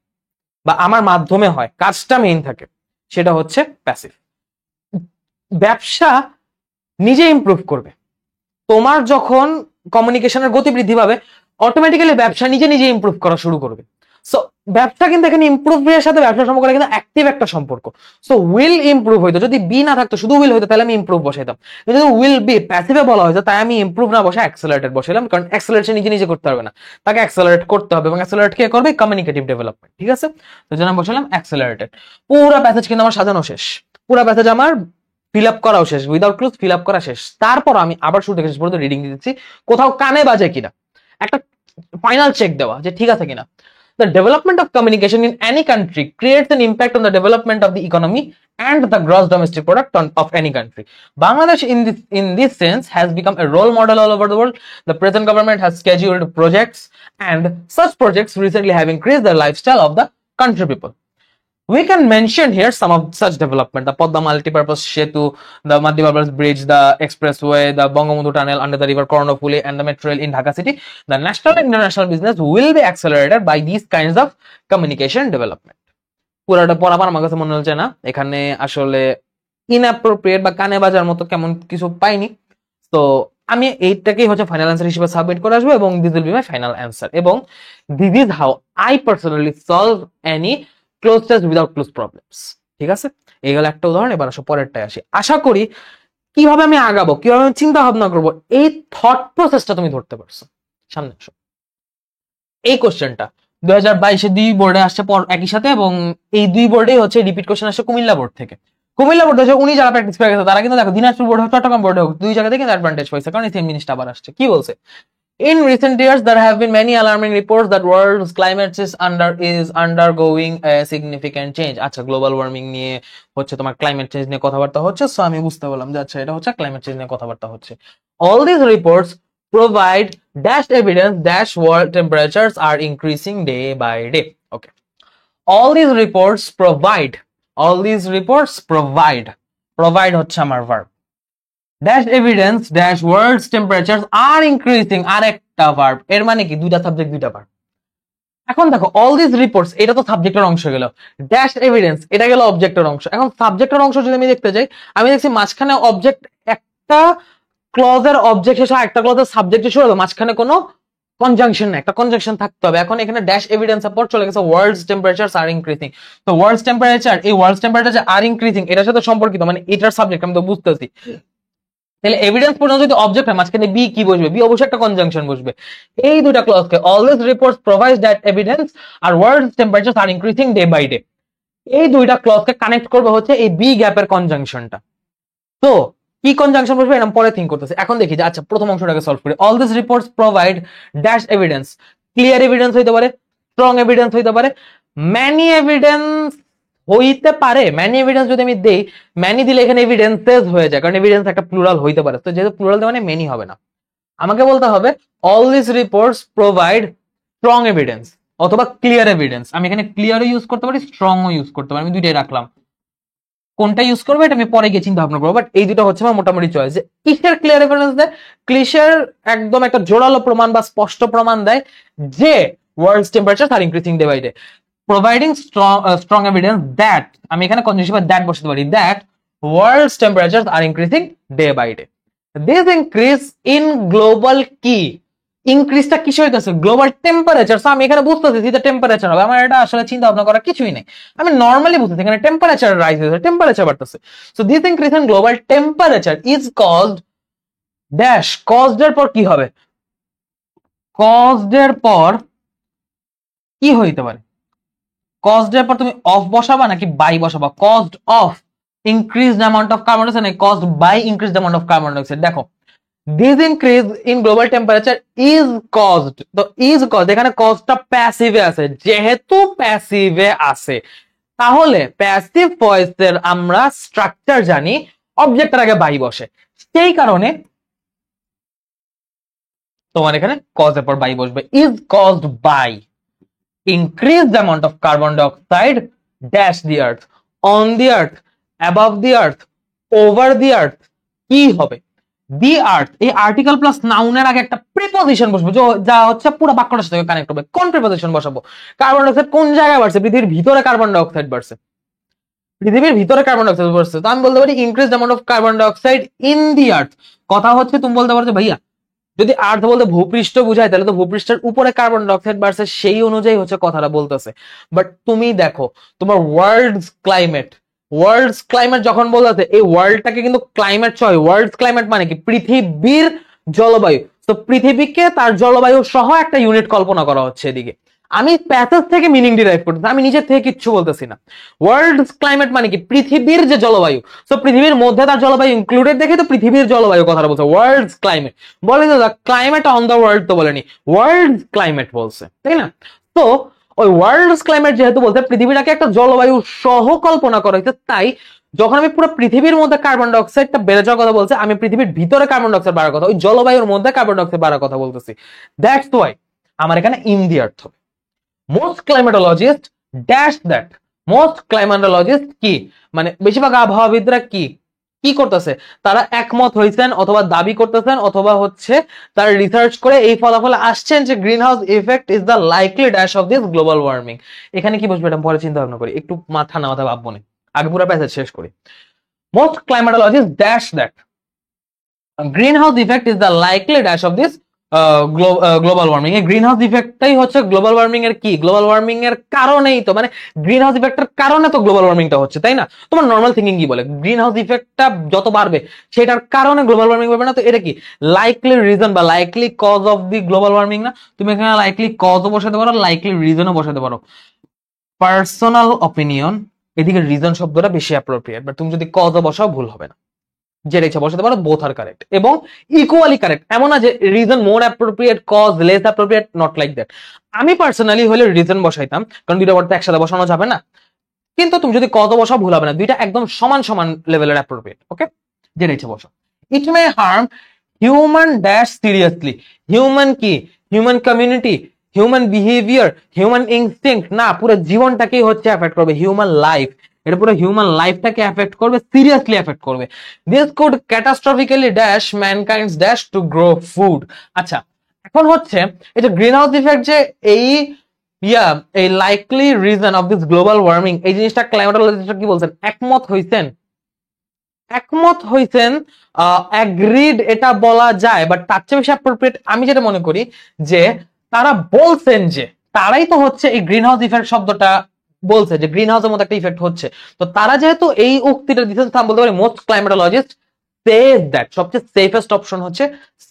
বা আমার মাধ্যমে হয়, কাজটা মেইন থাকে, সেটা হচ্ছে প্যাসিভ। ব্যবসা নিজে ইমপ্রুভ করবে, তোমার যখন কমিউনিকেশনের গতি বৃদ্ধি পাবে অটোমেটিক্যালি ব্যবসা নিজে নিজে ইমপ্রুভ করা শুরু করবে। সো ব্যবসা কিন্তু এখানে ইমপ্রুভের সাথে ব্যবসা সম্পর্ক কিন্তু অ্যাক্টিভ একটা সম্পর্ক। সো উইল ইমপ্রুভ হইতো, যদি বি না থাকতো শুধু উইল হইতো তাহলে আমি ইমপ্রুভ বসাইতাম, কিন্তু উইল বি প্যাসিভে বলা হয়েছে তাই আমি ইমপ্রুভ না বসে অ্যাক্সেলারেটেড বসাইলাম, কারণ অ্যাক্সেলারেশন নিজে নিজে করতে পারবে না, তাকে অ্যাক্সেলারেট করতে হবে, এবং অ্যাক্সেলারেট কে করবে? কমিউনিকেটিভ ডেভেলপমেন্ট, ঠিক আছে? তো জন্য বসালাম অ্যাক্সেলারেটেড। পুরো প্যাসেজ কিন্তু আমার সাজানো শেষ, পুরো প্যাসেজ আমার ফিল আপ করাও শেষ, উইদাউট ক্লুজ ফিল আপ করা শেষ। তারপর আমি আবার শুরু থেকে শেষ পর্যন্ত রিডিং দিতেছি, কোথাও কানে বাজে কিনা, একটা ফাইনাল চেক দেওয়া যে ঠিক আছে কিনা। The development of communication in any country creates an impact on the development of the economy and the gross domestic product of any country. Bangladesh in this sense has become a role model all over the world. The present government has scheduled projects, and such projects recently have increased the lifestyle of the country people. We can mention here some of such development: the Podda multi-purpose Setu, the multi-purpose bridge, the expressway, the Bangabandhu tunnel under the river Kornofuli, and the metro rail in Dhaka city. The national and international business will be accelerated by these kinds of communication development. পুরাটা পড়াবার আমার কাছে মনে হচ্ছে না, এখানে আসলে inappropriate বা কানে বাজার মতো কেমন কিছু পাইনি। তো আমি এইটাকেই হচ্ছে ফাইনাল অ্যান্সার হিসেবে সাবমিট করে আসবো, এবং this will be my final answer, এবং this is how I personally solve any cloze test without cloze problems. ঠিক আছে, এই হলো একটা উদাহরণ। এবার আসো পরেরটাই আসি। আশা করি কিভাবে আমি আগাবো, কিভাবে আমি চিন্তা ভাবনা করবো, এই থট প্রসেসটা তুমি ধরতে পারছো। সামনে আসো। এই কোশ্চেনটা 2022-এ দুই বোর্ডে আসছে একই সাথে, এবং এই দুই বোর্ডেই হচ্ছে রিপিট কোশ্চেন আসছে কুমিল্লা বোর্ড থেকে। কুমিল্লা বোর্ড হচ্ছে উনি যারা প্র্যাকটিস করে গেছে তারা কিন্তু দেখো দিনাজপুর বোর্ড হোক চট্টগ্রাম বোর্ডে হোক দুই জায়গাতে কিন্তু অ্যাডভান্টেজ পাইছে, কারণ এই সেম জিনিসটা আবার আসছে। কি বলছে? In recent years, there have been many alarming reports that world's climate is undergoing a significant change. আচ্ছা, গ্লোবাল ওয়ার্মিং নিয়ে হচ্ছে তোমার ক্লাইমেট চেঞ্জ নিয়ে কথাবার্তা হচ্ছে, সো আমি বুঝতে পারলাম যে আচ্ছা এটা হচ্ছে ক্লাইমেট চেঞ্জ নিয়ে কথাবার্তা হচ্ছে। All these reports provide dashed evidence that world temperatures are increasing day by day. Okay. All these reports provide হচ্ছে আমার verb. Dash evidence dash world's temperatures are increasing আর একটা ভার্ব, এর মানে কি দুইটা সাবজেক্ট দুইটা ভার্ব। এখন দেখো all these reports এটা তো সাবজেক্টের অংশ গেল, dash evidence এটা গেল অবজেক্টের অংশ। এখন সাবজেক্টের অংশ যদি আমি দেখতে যাই, আমি দেখছি মাঝখানে অবজেক্ট, একটা ক্লজের অবজেক্ট শেষ, একটা ক্লজের সাবজেক্ট শেষ হলো, মাঝখানে কোনো কনজাংশন না, একটা কনজাংশন থাকতে হবে। এখন এখানে ড্যাশ এভিডেন্সের পর চলে গেছে ওয়ার্ল্ডস টেম্পারেচারস আর ইনক্রিজিং। তো ওয়ার্ল্ডস টেম্পারেচার, এই ওয়ার্ল্ডস টেম্পারেচার আর ইনক্রিজিং এটার সাথে সম্পর্কিত, মানে এটার সাবজেক্ট আমি তো বুঝতেছি। তাহলে এভিডেন্স পর্যন্ত যদি অবজেক্ট হয়, মাঝখানে বি কি বসবে? বি অবশ্যই একটা কনজাংশন বসবে। এই দুটা ক্লজকে always reports provides that evidence আর world's temperatures are increasing day by day, এই দুইটা ক্লজকে কানেক্ট করবে হচ্ছে এই বি গ্যাপের কনজাংশনটা। তো কি কনজাংশন বসবে এটা পরে থিঙ্ক করতেছে। এখন দেখি যে আচ্ছা প্রথম অংশটাকে সলভ করি। All this reports provide dash evidence, clear evidence হইতে পারে, স্ট্রং এভিডেন্স হইতে পারে, ম্যানি এভিডেন্স হইতে পারে। ম্যানি এভিডেন্স যদি আমি দেই, ম্যানি দিলে এখানে এভিডেন্সেস হয়ে যায়, কারণ এভিডেন্স একটা প্লুরাল হইতে পারে। তো যেহেতু প্লুরাল মানে মেনি হবে না, আমাকে বলতে হবে all this reports provide strong evidence অথবা ক্লিয়ার এভিডেন্স। আমি এখানে ক্লিয়ারও ইউজ করতে পারি, স্ট্রংও ইউজ করতে পারি, আমি দুইটাই রাখলাম। কোনটা ইউজ করবে এটা আমি পরে গিয়ে চিন্তা ভাবনা করবো, বাট এই দুটো হচ্ছে আমার মোটামুটি চয়েস। যে কিসের ক্লিয়ার এভিডেন্স দেয়? ক্লিয়ার একদম একটা জোরালো প্রমাণ বা স্পষ্ট প্রমাণ দেয় যে world's temperature are increasing day by day. Providing strong evidence that, আমি এখানে কনজাংশন দ্যাট বসাতে পারি, that world's temperature are increasing day by day. This increase in global কি, ইনক্রিজটা কিসে হইতেছে? Global temperature. সো আমি এখানে বুঝতেছি যে টেম্পারেচার হবে, আমার এটা আসলে চিন্তা ভাবনা করার কিছুই নেই, আমি নরমালি বুঝতেছি এখানে টেম্পারেচার রাইজ হয়েছে, টেম্পারেচার বাড়তেছে। So this increase in global temperature is caused dash, caused এর পর কি হবে? কজড এর পর কি হইতে পারে? কজড এর পর তুমি অফ বসাবা নাকি বাই বসাবা? Caused of increased amount of carbon dioxide caused by increased amount of carbon dioxide। দেখো this increase in global temperature is caused, তো is caused এখানে কজটা প্যাসিভে আছে, যেহেতু প্যাসিভে আছে তাহলে প্যাসিভ ভয়েসের আমরা স্ট্রাকচার জানি, অবজেক্টের আগে বাই বসে, সেই কারণে তোমার এখানে কজের পর বাই বসবে। is caused by increased amount of carbon dioxide dash the earth, on the earth, above the earth, over the earth, কি হবে? দি আর্থ, এই আর্টিকেল প্লাস নাউনের আগে একটা প্রিপজিশন বসবে যা হচ্ছে পুরো বাক্যটার সাথে কানেক্ট হবে। কোন প্রিপজিশন বসাবো? কার্বন ডাইঅক্সাইড কোন জায়গায় বাড়ছে? পৃথিবীর ভিতরে কার্বন ডাইঅক্সাইড বাড়ছে, পৃথিবীর ভিতরে কার্বন ডাইঅক্সাইড বাড়ছে। তো আমি বলতে পারি increased amount of carbon dioxide in the earth. কথা হচ্ছে তুমি বলতে পারো যে ভাইয়া যদি আর্থ বলতে ভূপৃষ্ঠ বুঝায় তাহলে তো ভূপৃষ্ঠের উপরে কার্বন ডাইঅক্সাইড বাড়ছে, সেই অনুযায়ী হচ্ছে কথাটা বলতেছে। বাট তুমি দেখো তোমার ওয়ার্ল্ডস ক্লাইমেট, ওয়ার্ল্ডস ক্লাইমেট যখন বলতেছে, এই ওয়ার্ল্ডটাকে কিন্তু ক্লাইমেট ছয়, ওয়ার্ল্ডস ক্লাইমেট মানে কি? পৃথিবীর জলবায়ু। তো পৃথিবীকে তার জলবায়ু সহ একটা ইউনিট কল্পনা করা হচ্ছে এদিকে। আমি প্যাসেজ থেকে মিনিং ডিরাইভ করতেছি, আমি নিজের থেকে কিচ্ছু বলতেছি না। ওয়ার্ল্ডস ক্লাইমেট মানে কি? পৃথিবীর যে জলবায়ু। তো পৃথিবীর মধ্যে তার জলবায়ু ইনক্লুডেড দেখে তো পৃথিবীর জলবায়ু কথাটা বলছে, ওয়ার্ল্ডস ক্লাইমেট। বলে তো ক্লাইমেট অন দ্য ওয়ার্ল্ড তো বলেনি, ওয়ার্ল্ডস ক্লাইমেট বলছে, তাই না? তো ওই ওয়ার্ল্ডস ক্লাইমেট যেহেতু বলতে পৃথিবীটাকে একটা জলবায়ু সহ কল্পনা করা হয়েছে, তাই যখন আমি পুরো পৃথিবীর মধ্যে কার্বন ডাইঅক্সাইডটা বেড়ে যাওয়ার কথা বলছে, আমি পৃথিবীর ভিতরে কার্বন ডাইঅক্সাইড বাড়ার কথা, ওই জলবায়ুর মধ্যে কার্বন ডাইঅক্সাইড বাড়ার কথা বলতেছি। দ্যাটস ওয়াই আমার এখানে ইন দি আর্থ হবে। Most climatologist dash that, most ক্লাইমেটোলজিস্ট কি মানে বেশিরভাগ আবহাওয়াবিদরা কি কি করতেছে? তারা একমত হয়েছেন অথবা দাবি করতেছেন অথবা হচ্ছে তারা রিসার্চ করে এই ফলাফলে আসছেন যে green house effect is the likely dash of this global warming. এখানে কি বসবে এটা পরে চিন্তা ভাবনা করি, একটু মাথা না মাথা ভাববো না, আগে পুরো প্যাসেজ শেষ করি। Most climatologist dash that greenhouse effect is the likely dash of this global warming. এই গ্রিন হাউস ইফেক্টটাই হচ্ছে গ্লোবাল ওয়ার্মিং এর কি? গ্লোবাল ওয়ার্মিং এর কারণেই তো, মানে গ্রিন হাউস ইফেক্টের কারণে তো গ্লোবাল ওয়ার্মিংটা হচ্ছে, তাই না? তোমার নর্মাল থিঙ্কিং কি বলে? গ্রিন হাউস ইফেক্টটা যত বাড়বে সেটার কারণে গ্লোবাল ওয়ার্মিং হবে না? তো এটা কি লাইকলি রিজন বা likely cause of the global warming না? তুমি এখানে লাইকলি কজও বসাতে পারো, লাইকলি রিজনও বসাতে পারো। পার্সোনাল অপিনিয়ন, এদিকে রিজন শব্দটা বেশি অ্যাপ্রোপ্রিয়েট, বাট তুমি যদি কজও বসাও ভুল হবে না, যেটা ইচ্ছা বসাতে পারো, বোথ আর কারেক্ট এবং ইকুয়ালি কারেক্ট। এমন না যে reason more appropriate, cause less appropriate, not like that. আমি পার্সোনালি হলে রিজন বসাইতাম, কারণ দুইটা ওয়ার্ড তো একসাথে বসানো যাবে না। কিন্তু তুমি যদি কজ বসাও ভুল হবে না, দুইটা একদম সমান সমান লেভেলের অ্যাপ্রোপ্রিয়েট। ওকে, যেটা ইচ্ছা বসো। It may harm human dash seriously. Human কি? Human community, human behaviour, human instinct না, পুরো জীবনটাকেই হচ্ছে এফেক্ট করবে, হিউম্যান লাইফ, এটা পুরো হিউম্যান লাইফটাকে এফেক্ট করবে, সিরিয়াসলি এফেক্ট করবে। This could catastrophically dash mankind's dash to grow food. আচ্ছা, এখন হচ্ছে এই যে গ্রিন হাউস ইফেক্ট, যে এই likely reason of this global warming, এই জিনিসটা ক্লাইমেটোলজিস্টরা কি বলছেন? একমত হইছেন। একমত হইছেন, অ্যাগ্রিড এটা বলা যায়, বাট তার চেয়ে বেশি অ্যাপ্রোপ্রিয়েট আমি যেটা মনে করি যে তারা বলছেন যে তারাই তো হচ্ছে এই গ্রিন হাউস ইফেক্ট শব্দটা বলছে যে গ্রিন হাউসের মতো একটা ইফেক্ট হচ্ছে। তো তারা যেহেতু এই উক্তিটা দিচ্ছেন, তা বলতে পারি মোস্ট ক্লাইমেটোলজিস্ট says that, সবচেয়ে সেফেস্ট অপশন হচ্ছে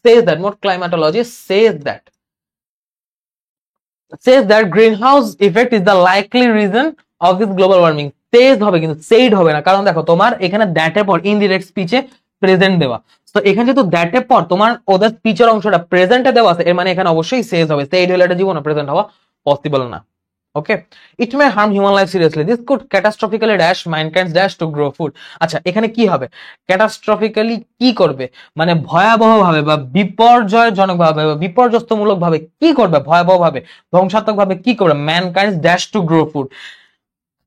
says that, most climatologist says that greenhouse effect is the likely reason of this global warming. says হবে কিন্তু said হবে না, কারণ দেখো তোমার এখানে that এর পর ইনডিরেক্ট স্পিচে প্রেজেন্ট দেওয়া, তো এখানে যেহেতু that এর পর তোমার ওদের স্পিচের অংশটা প্রেজেন্টে দেওয়া আছে, এর মানে এখানে অবশ্যই says হবে। said হলে এটা জীবনে প্রেজেন্ট হওয়া পসিবল না। Okay, it may harm human life seriously, this could catastrophically dash mankind's dash to grow food. আচ্ছা, এখানে কি হবে? ক্যাটাস্ট্রফিক্যালি কি করবে, মানে ভয়াবহ ভাবে বা বিপর্যয়জনক ভাবে বা বিপর্যস্তমূলক ভাবে কি করবে, ভয়াবহ ভাবে ধ্বংসাত্মক ভাবে কি করবে, ম্যানকাইন্ডস ড্যাশ টু গ্রো ফুড,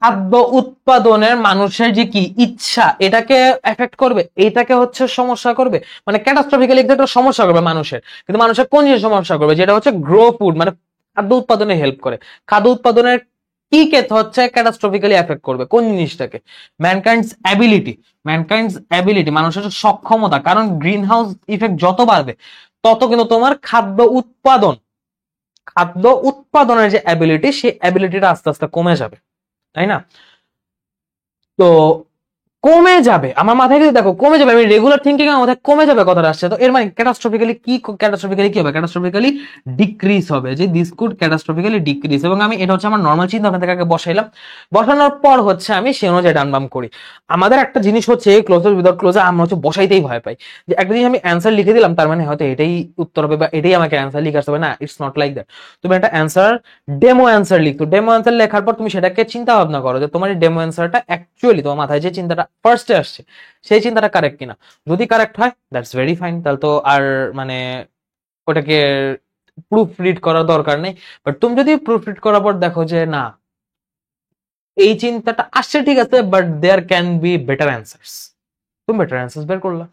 খাদ্য উৎপাদনের মানুষের যে কি ইচ্ছা এটাকে এফেক্ট করবে, এইটাকে হচ্ছে সমস্যা করবে, মানে ক্যাটাস্ট্রফিক্যালি একটা সমস্যা করবে মানুষের। কিন্তু মানুষের কোন জিনিস সমস্যা করবে, যেটা হচ্ছে গ্রো ফুড, মানে খাদ্য উৎপাদনে হেল্প করে। খাদ্য উৎপাদনের কি ক্ষেত্রে হচ্ছে ক্যাটাস্ট্রফিক্যালি এফেক্ট করবে, কোন জিনিসটাকে? ম্যানকাইন্ডস অ্যাবিলিটি, মানুষের সক্ষমতা, কারণ গ্রিন হাউস ইফেক্ট যত বাড়বে তত কিন্তু তোমার খাদ্য উৎপাদনের যে অ্যাবিলিটি, সেই অ্যাবিলিটিটা আস্তে আস্তে কমে যাবে, তাই না? তো কমে যাবে, আমার মাথায় কিন্তু দেখো কমে যাবে, আমি রেগুলার থিঙ্কিং আমার মাথায় কমে যাবে কথাটা আসছে। তো এর মানে ক্যাটাস্ট্রফিক্যালি কি হবে, ক্যাটাস্ট্রফিক্যালি ডিক্রিজ হবে, যে দিস কুড ক্যাটাস্ট্রফিক্যালি ডিক্রিজ। এবং আমি এটা হচ্ছে আমার নর্মাল চিন্তা ভাবনা থেকে আগে বসাইলাম, বসানোর পর হচ্ছে আমি সে অনুযায়ী ডান বাম করি। আমাদের একটা জিনিস হচ্ছে ক্লোজার উইদাউট ক্লোজার আমরা হচ্ছে বসাইতেই ভয় পাই, যে একটা জিনিস আমি অ্যান্সার লিখে দিলাম তার মানে হয়তো এটাই উত্তর হবে বা এটাই আমাকে অ্যান্সার লিখে আসতে হবে, না, ইটস নট লাইক দ্যাট। তুমি একটা ডেমো অ্যান্সার লিখতো, ডেমো অ্যান্সার লেখার পর তুমি সেটাকে চিন্তা ভাবনা করো যে তোমার এই ডেমো অ্যান্সারটা অ্যাকচুয়ালি তোমার মাথায় যে চিন্তাটা ফার্স্টে আসছে সেই চিন্তাটা কারেক্ট কিনা। যদি কারেক্ট হয় দ্যাটস ভেরি ফাইন, তাহলে তো আর মানে ওটাকে প্রুফ রিড করার দরকার নেই। বাট তুমি যদি প্রুফ রিড করার পর দেখো যে না, এই চিন্তাটা আসছে ঠিক আছে, but there can be better answers, তুমি বেটার অ্যান্সার্স বের করলা।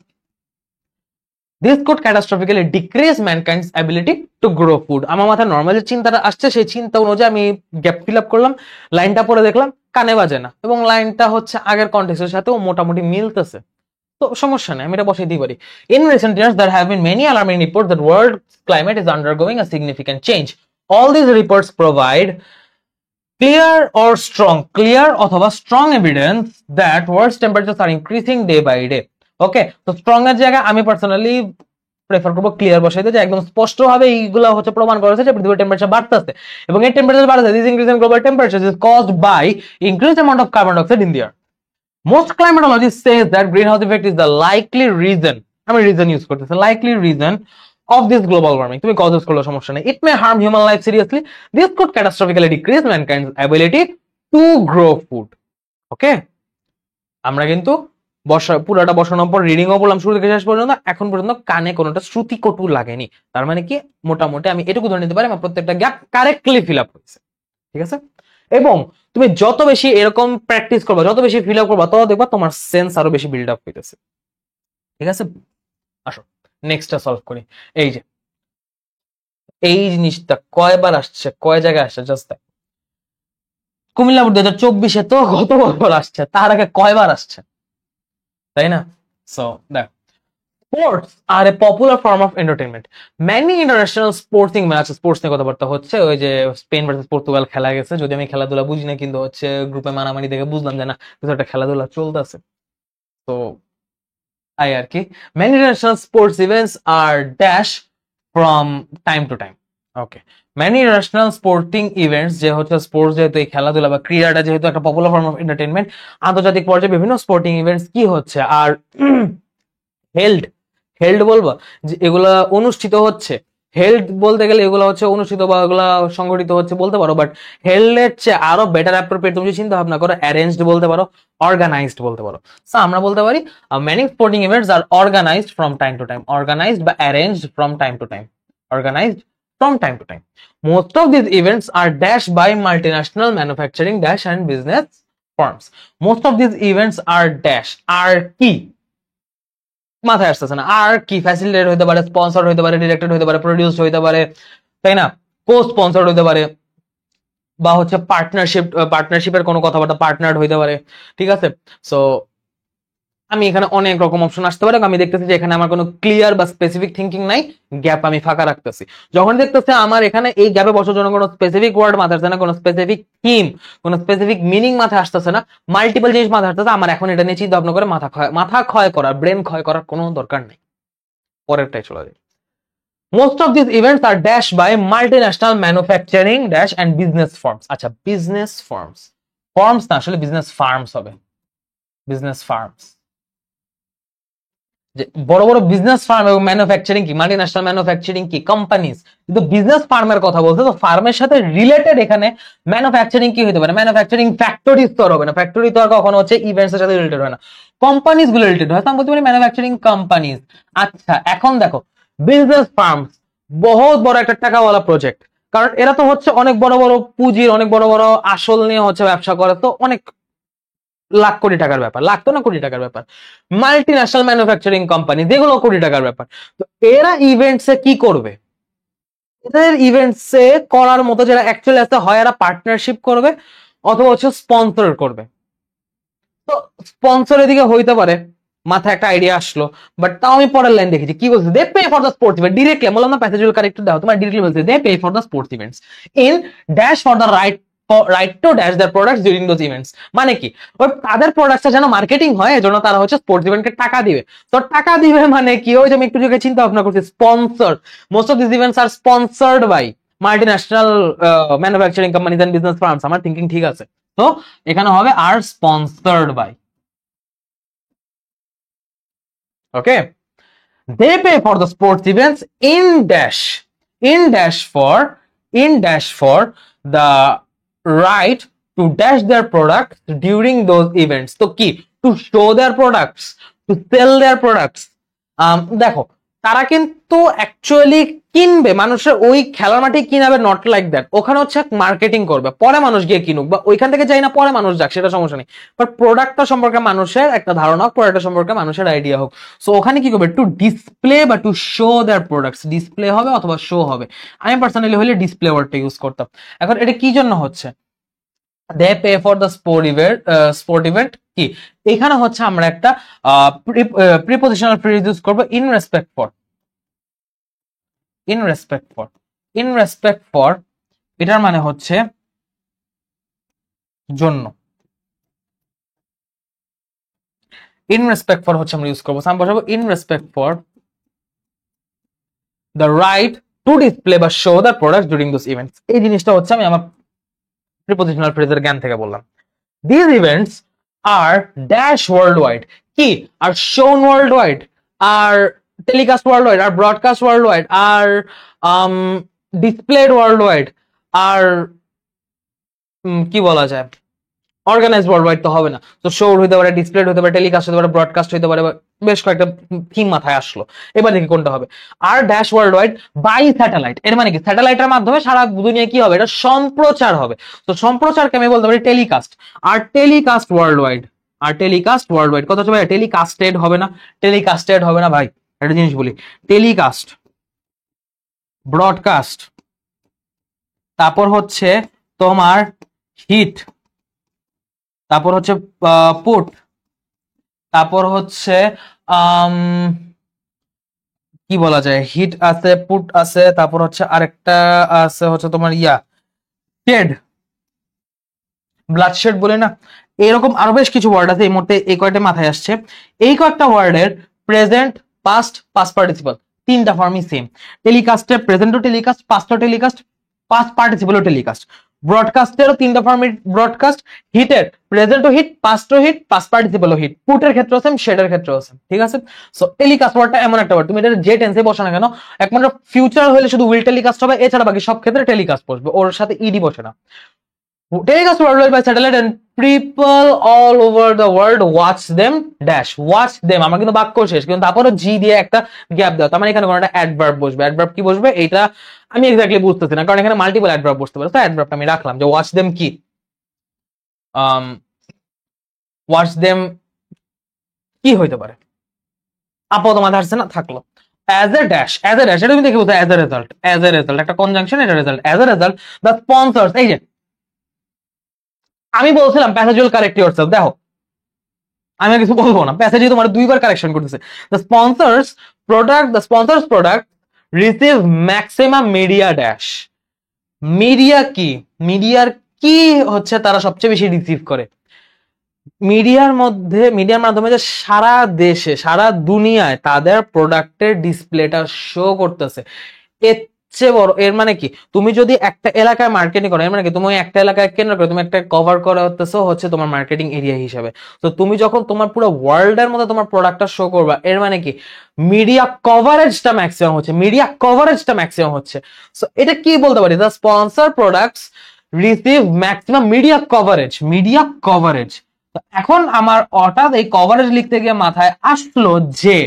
This could catastrophically decrease mankind's ability to grow food. আমার মাথায় নর্মাল যে চিন্তাটা আসছে সেই চিন্তা অনুযায়ী আমি গ্যাপ ফিল আপ করলাম, লাইনটা পরে দেখলাম কানে বাজে না, এবং লাইনটা হচ্ছে আগের কন্টেক্সটের সাথেও মোটামুটি মিলতেছে, তো সমস্যা নেই, আমি এটা বসাই দিতে পারি। In recent years there have been many alarming reports that world climate is undergoing a significant change. All these reports provide clear অথবা strong evidence that world's temperatures are increasing day by day. ওকে, তো strong এর জায়গায় আমি personally prefer করবো clear বসাইতে, যে একদম স্পষ্ট ভাবে এইগুলো হচ্ছে প্রমাণ করেছে যে পৃথিবীর টেম্পারেচার বাড়তেছে, এবং এই টেম্পারেচার বাড়তেছে, this increase in global temperature is caused by increased amount of carbon dioxide in the earth. Most climatologist says that greenhouse effect is the likely reason, আমি রিজন ইউজ করতেছি, likely reason of this global warming, তুমি cause use করলে সমস্যা নেই। It may harm human life seriously, this could catastrophically decrease mankind's ability to grow food. ওকে, আমরা কিন্তু পুরাটা বসানোর পর রিডিংও বললাম শুরু থেকে শেষ পর্যন্ত, এখন পর্যন্ত কানে কোনোটা শ্রুতিকটু লাগেনি, তার মানে কি মোটামুটি আমি এটুকু ধরে নিতে পারি আমার প্রত্যেকটা গ্যাপ কারেক্টলি ফিল আপ হয়েছে, ঠিক আছে? এবং তুমি যত বেশি এরকম প্র্যাকটিস করবা, যত বেশি ফিল আপ করবা, তত দেখবা তোমার সেন্স আরো বেশি বিল্ড আপ হইতেছে, ঠিক আছে? আসো নেক্সটটা সলভ করি। এই যে এই জিনিসটা কয়বার আসছে, কয় জায়গায় আসছে, জাস্ট কুমিল্লা বোর্ড 2024-এ তো গত বছর আসছে, তার আগে কয়বার আসছে, তাই না? সো দেখ, sports are a popular form of entertainment. Many international sporting match, sports নিয়ে কথাবার্তা হচ্ছে, ওই যে স্পেন ভার্সেস পর্তুগাল খেলা গেছে, যদি আমি খেলাধুলা বুঝি না, কিন্তু হচ্ছে গ্রুপে মারামারি দেখে বুঝলাম যে না কিছু একটা খেলাধুলা চলতেছে, তো আই আর কি। Many international sports events are dash from time to time. Okay, many international sporting events, যে হচ্ছে স্পোর্টস যেহেতু এই খেলাধুলা বা ক্রীড়াটা যেহেতু একটা পপুলার ফর্ম অফ এন্টারটেনমেন্ট, আন্তর্জাতিক পর্যায়ে বিভিন্ন স্পোর্টিং ইভেন্টস কি হচ্ছে আর হেল্ড হেল্ড বলবো, যে এগুলা অনুষ্ঠিত হচ্ছে, হেল্ড বলতে গেলে এগুলো হচ্ছে অনুষ্ঠিত বা এগুলা সংগঠিত হচ্ছে বলতে পারো, বাট হেল্ডের চেয়ে আরো বেটার অ্যাপ্রোপ্রিয়েট তুমি চিন্তা ভাবনা করো, অ্যারেঞ্জড বলতে পারো, অর্গানাইজড বলতে পারো। সো আমরা বলতে পারি many sporting events are organised from time to time, organised বা arranged from time to time, organised from time to time. Most of these events are dashed by multinational manufacturing dash and business firms. Most of these events are dash, are কি মাথায় আসতেছে না, আর কি facilitate হইতে পারে, sponsor হইতে পারে, directed হইতে পারে, প্রডিউসড হইতে পারে, তাই না, কো স্পন্সর্ড হইতে পারে, বা হচ্ছে পার্টনারশিপের কোনো কথাবার্তা পার্টনার্ড হইতে পারে, ঠিক আছে? সো আমি এখানে অনেক রকম অপশন আসতে পারে, আমি দেখতেছি যে এখানে আমার কোনো ক্লিয়ার বা স্পেসিফিক থিঙ্কিং নাই, গ্যাপ আমি ফাঁকা রাখতেছি। যখন দেখতেছে আমার এখানে এই গ্যাপে বসার জন্য কোনো স্পেসিফিক ওয়ার্ড মাথায় আসছে না, কোনো স্পেসিফিক থিম, কোনো স্পেসিফিক মিনিং মাথায় আসতেছে না, মাল্টিপল জিনিস মাথায় আসতেছে, আমার এখন এটা নিয়ে চিন্তা ভাবনা করে মাথা ক্ষয় করার, ব্রেন ক্ষয় করার কোনো দরকার নেই। পরেরটাই চলে যায়। Most of these events are dashed by multinational manufacturing dash and business firms. আচ্ছা, business firms, firms না আসলে business farms হবে, business farms। যে বড় বড় বিজনেস ফার্ম এবং ম্যানুফ্যাকচারিং কি, মাল্টিন্যাশনাল ম্যানুফ্যাকচারিং কি, কোম্পানিজ, কিন্তু বিজনেস ফার্মের কথা বলতে, তো ফার্মের সাথে রিলেটেড এখানে ম্যানুফ্যাকচারিং কি হতে পারে, ম্যানুফ্যাকচারিং ফ্যাক্টরিজ তো হবে না, ফ্যাক্টরি তো আর কখনো হচ্ছে ইভেন্টস এর সাথে রিলেটেড হয় না, কোম্পানিজ গুলো রিলেটেড হয়, তো আমি বলতে পারি ম্যানুফ্যাকচারিং কোম্পানিজ। আচ্ছা, এখন দেখো বিজনেস ফার্মস বহুত বড় একটা টাকাওয়ালা প্রজেক্ট, কারণ এরা তো হচ্ছে অনেক বড় বড় পুঁজির, অনেক বড় বড় আসল নিয়ে হচ্ছে ব্যবসা করে, তো অনেক লাখ কোটি টাকার ব্যাপার, লাখ তো না কোটি টাকার ব্যাপার, মাল্টি ন্যাশনাল ম্যানুফ্যাকচারিং কোম্পানি যেগুলো কোটি টাকার ব্যাপার। তো এরা ইভেন্টসে কি করবে, এদের ইভেন্টসে করার মতো যারা অ্যাকচুয়ালি আছে, হয় এরা পার্টনারশিপ করবে অথবা হচ্ছে স্পন্সর করবে। তো স্পন্সরের দিকে হইতে পারে, মাথায় একটা আইডিয়া আসলো, বাট তাও আমি পরের লাইন দেখেছি কি বলছে, they pay for the sports event, directly বললাম না প্যাসেজুয়াল কারেক্ট দাও, তোমার ডিরেক্টলি বলছে they pay for the sports events in dash for the right to dash their products during those events. মানে কি, ওই তাদের প্রোডাক্টটা যেন মার্কেটিং হয়, এজন্য তারা হচ্ছে স্পোর্টস ইভেন্টকে টাকা দিবে। তো টাকা দিবে মানে কি, ওই যে আমি একটু যোগে চিন্তা ভাবনা করছি, sponsor, most of this events are sponsored by multinational manufacturing companies and business firms. আমার থিঙ্কিং ঠিক আছে, তো এখানে হবে are sponsored by. Okay, they pay for the sports events in dash for the right to dash their products during those events. তো কি, to show their products, to sell their products. দেখো তারা কিন্তু অ্যাকচুয়ালি কিনবে, মানুষের ওই খেলার মাঠে কিনাবে, নট লাইক দ্যাট ওখানে হচ্ছে মার্কেটিং করবে, পরে মানুষ গিয়ে কিনুক, বা ওইখান থেকে যাই না পরে মানুষ যাক, সেটা সমস্যা নেই, বাট প্রোডাক্টটা সম্পর্কে মানুষের একটা ধারণা হোক, প্রোডাক্টটা সম্পর্কে মানুষের আইডিয়া হোক। সো ওখানে কি করবে, টু ডিসপ্লে বা to show there products, display হবে অথবা শো হবে, আমি পার্সোনালি হলে ডিসপ্লে ওয়ার্ডটা ইউজ করতাম। এখন এটা কি জন্য হচ্ছে, they pay for the sport event কি, এখানে হচ্ছে আমরা একটা প্রিপোজিশনাল ফ্রেজ ইউজ করব, in respect for, in respect for, in respect for এটার মানে হচ্ছে জন্য, ইন রেসপেক্ট ফর হচ্ছে আমরা ইউজ করবো, আমি বসাবো in respect for the right to display বা show the product during those events. এই জিনিসটা হচ্ছে আমি আমার প্রিপোজিশনাল ফ্রেজের জ্ঞান থেকে বললাম। These events are dash worldwide, কি আর shown worldwide, are telecast worldwide, are broadcast worldwide, are displayed worldwide, are কি বলা যায়, অর্গানাইজ ওয়ার্ল্ডওয়াইড তো হবে না, তো শো হতে পারে, ডিসপ্লেড হতে পারে, টেলিকাস্ট হতে পারে, ব্রডকাস্ট হতে পারে, বেশ কয়েকটা থিম মাথায় আসলো। এবার দেখি কোনটা হবে, আর ড্যাশ ওয়ার্ল্ডওয়াইড বাই স্যাটেলাইট, এর মানে কি স্যাটেলাইটের মাধ্যমে সারা দুনিয়া কি হবে, এটা সম্প্রচার হবে। তো সম্প্রচারকে আমি বলতে পারি টেলিকাস্ট, আর টেলিকাস্ট ওয়ার্ল্ডওয়াইড, আর টেলিকাস্ট ওয়ার্ল্ডওয়াইড কত হচ্ছে ভাই, টেলিকাস্টেড হবে না, টেলিকাস্টেড হবে না ভাই, একটা জিনিস বলি, টেলিকাস্ট, ব্রডকাস্ট, তারপর হচ্ছে তোমার হিট, তারপর হচ্ছে পুট, তারপর হচ্ছে কি বলা যায়, হিট আছে, পুট আছে, তারপর হচ্ছে আরেকটা আছে হচ্ছে তোমার শেড, ব্লাড শেড বলে না, এরকম আরো বেশ কিছু ওয়ার্ড আছে, এই মুহূর্তে এই কয়টা মাথায় আসছে। এই কয়েকটা ওয়ার্ডের প্রেজেন্ট, পাস্ট, পাস্ট পার্টিসিপল তিনটা ফর্মই সেম, টেলিকাস্টের প্রেজেন্টও টেলিকাস্ট, পাস্টও টেলিকাস্ট, পাস্ট পার্টিসিপলও টেলিকাস্ট, ব্রডকাস্টেরও তিনটা ফর্মে ব্রডকাস্ট, হিটের প্রেজেন্টও হিট, পাস্টও হিট, পাস্ট পার্টিসিপলও হিট, পুটের ক্ষেত্রেও সেম, শেডের ক্ষেত্রেও সেম, ঠিক আছে। সো টেলিকাস্ট ওয়ার্ডটা এমন একটা ওয়ার্ড, তুমি এটা যে টেন্সে বসো না কেন, একমাত্র ফিউচার হলে শুধু উইল টেলিকাস্ট হবে, এছাড়া বাকি সব ক্ষেত্রে টেলিকাস্ট বসবে, ওর সাথে ইডি বসে না। Telecast worldwide by satellite and people all over the world watch them dash watch them, আমার কিন্তু বাক্য শেষ, কিন্তু তারপরে জি দিয়ে একটা গ্যাপ দাও, তার মানে এখানে কোনো একটা অ্যাডভার্ব বসবে, অ্যাডভার্ব কি বসবে এইটা আমি এক্স্যাক্টলি বুঝতেছি না, কারণ এখানে মাল্টিপল অ্যাডভার্ব বসতে পারে, তো অ্যাডভার্বটা আমি রাখলাম যে ওয়াচ দেম কি, ওয়াচ দেম কি হইতে পারে, আপাতত মাথায় আসছে না, থাকলো as a dash, as a dash এটা তুমি দেখে বলছো as a result, as a result একটা কনজাংশন, এটা result, as a result the sponsors, এই যে আমি বলছিলাম প্যাসেজুয়াল কারেক্ট ইয়োরসেলফ, দেখো আমি আর কিছু বলবো না, প্যাসেজে তোমার দুইবার কারেকশন করতেছে। The sponsors product receive maximum media dash. Media কি, মিডিয়ার কি হচ্ছে তারা সবচেয়ে বেশি রিসিভ করে? মিডিয়ার মাধ্যমে যে সারা দেশে সারা দুনিয়ায় তাদের প্রোডাক্টের ডিসপ্লেটা শো করতেছে, এর চেয়ে বড় এর মানে কি? তুমি যদি একটা এলাকায় মার্কেটিং করো, এর মানে কি তুমি একটা এলাকায় কেন্দ্র করে তুমি একটা কভার করা হচ্ছে তোমার মার্কেটিং এরিয়া হিসাবে। তো তুমি যখন তোমার পুরো ওয়ার্ল্ড এর মধ্যে তোমার প্রোডাক্টটা শো করবা, এর মানে কি মিডিয়া কভারেজটা ম্যাক্সিমাম হচ্ছে। সো এটা কি বলতে পারি? The sponsor products receive maximum media coverage. এখন আমার হঠাৎ এই কভারেজ লিখতে গিয়ে মাথায় আসলো যে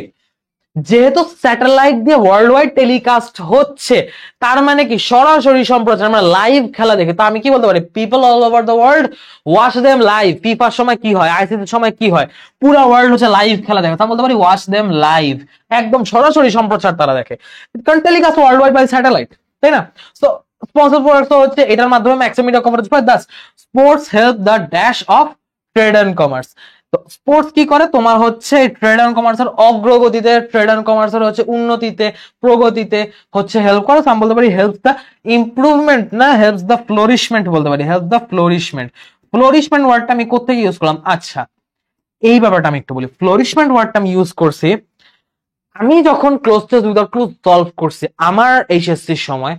যেহেতু স্যাটেলাইট দিয়ে ওয়ার্ল্ড ওয়াইড টেলিকাস্ট হচ্ছে, তার মানে কি সরাসরি সম্প্রচার, আমরা লাইভ খেলা দেখি। তো আমি কি বলতে পারি? People all over the world watch them live. ফিফার সময় কি হয়, আইসিসির সময় কি হয়, পুরো ওয়ার্ল্ড হচ্ছে লাইভ খেলা দেখে, তা বলতে পারি ওয়াচ দেম লাইভ, একদম সরাসরি সম্প্রচার তারা দেখে, কারণ telecast world wide by satellite, তাই না? সো স্পন্সর প্রোডাক্ট হচ্ছে এটার মাধ্যমে ম্যাক্সিমাম মিডিয়া কভারেজ পায়। Thus sports help the dash of trade and commerce. তো স্পোর্টস কি করে? তোমার হচ্ছে ট্রেড এন্ড কমার্সের অগ্রগতিতে, ট্রেড এন্ড কমার্সের হচ্ছে উন্নতিতে, প্রগতিতে হচ্ছে হেল্প করে। আমি বলতে পারি হেল্প দ্য ইমপ্রুভমেন্ট, না হেল্প দ্য ফ্লোরিশমেন্ট বলতে পারি, হেল্প দ্য ফ্লোরিশমেন্ট। ফ্লোরিশমেন্ট ওয়ার্ডটা আমি কোথেকে ইউজ করলাম? আচ্ছা, এই ব্যাপারটা আমি একটু বলি। ফ্লোরিশমেন্ট ওয়ার্ডটা আমি ইউজ করছি আমি যখন close test without clue solve করছি আমার এইচএসসির সময়।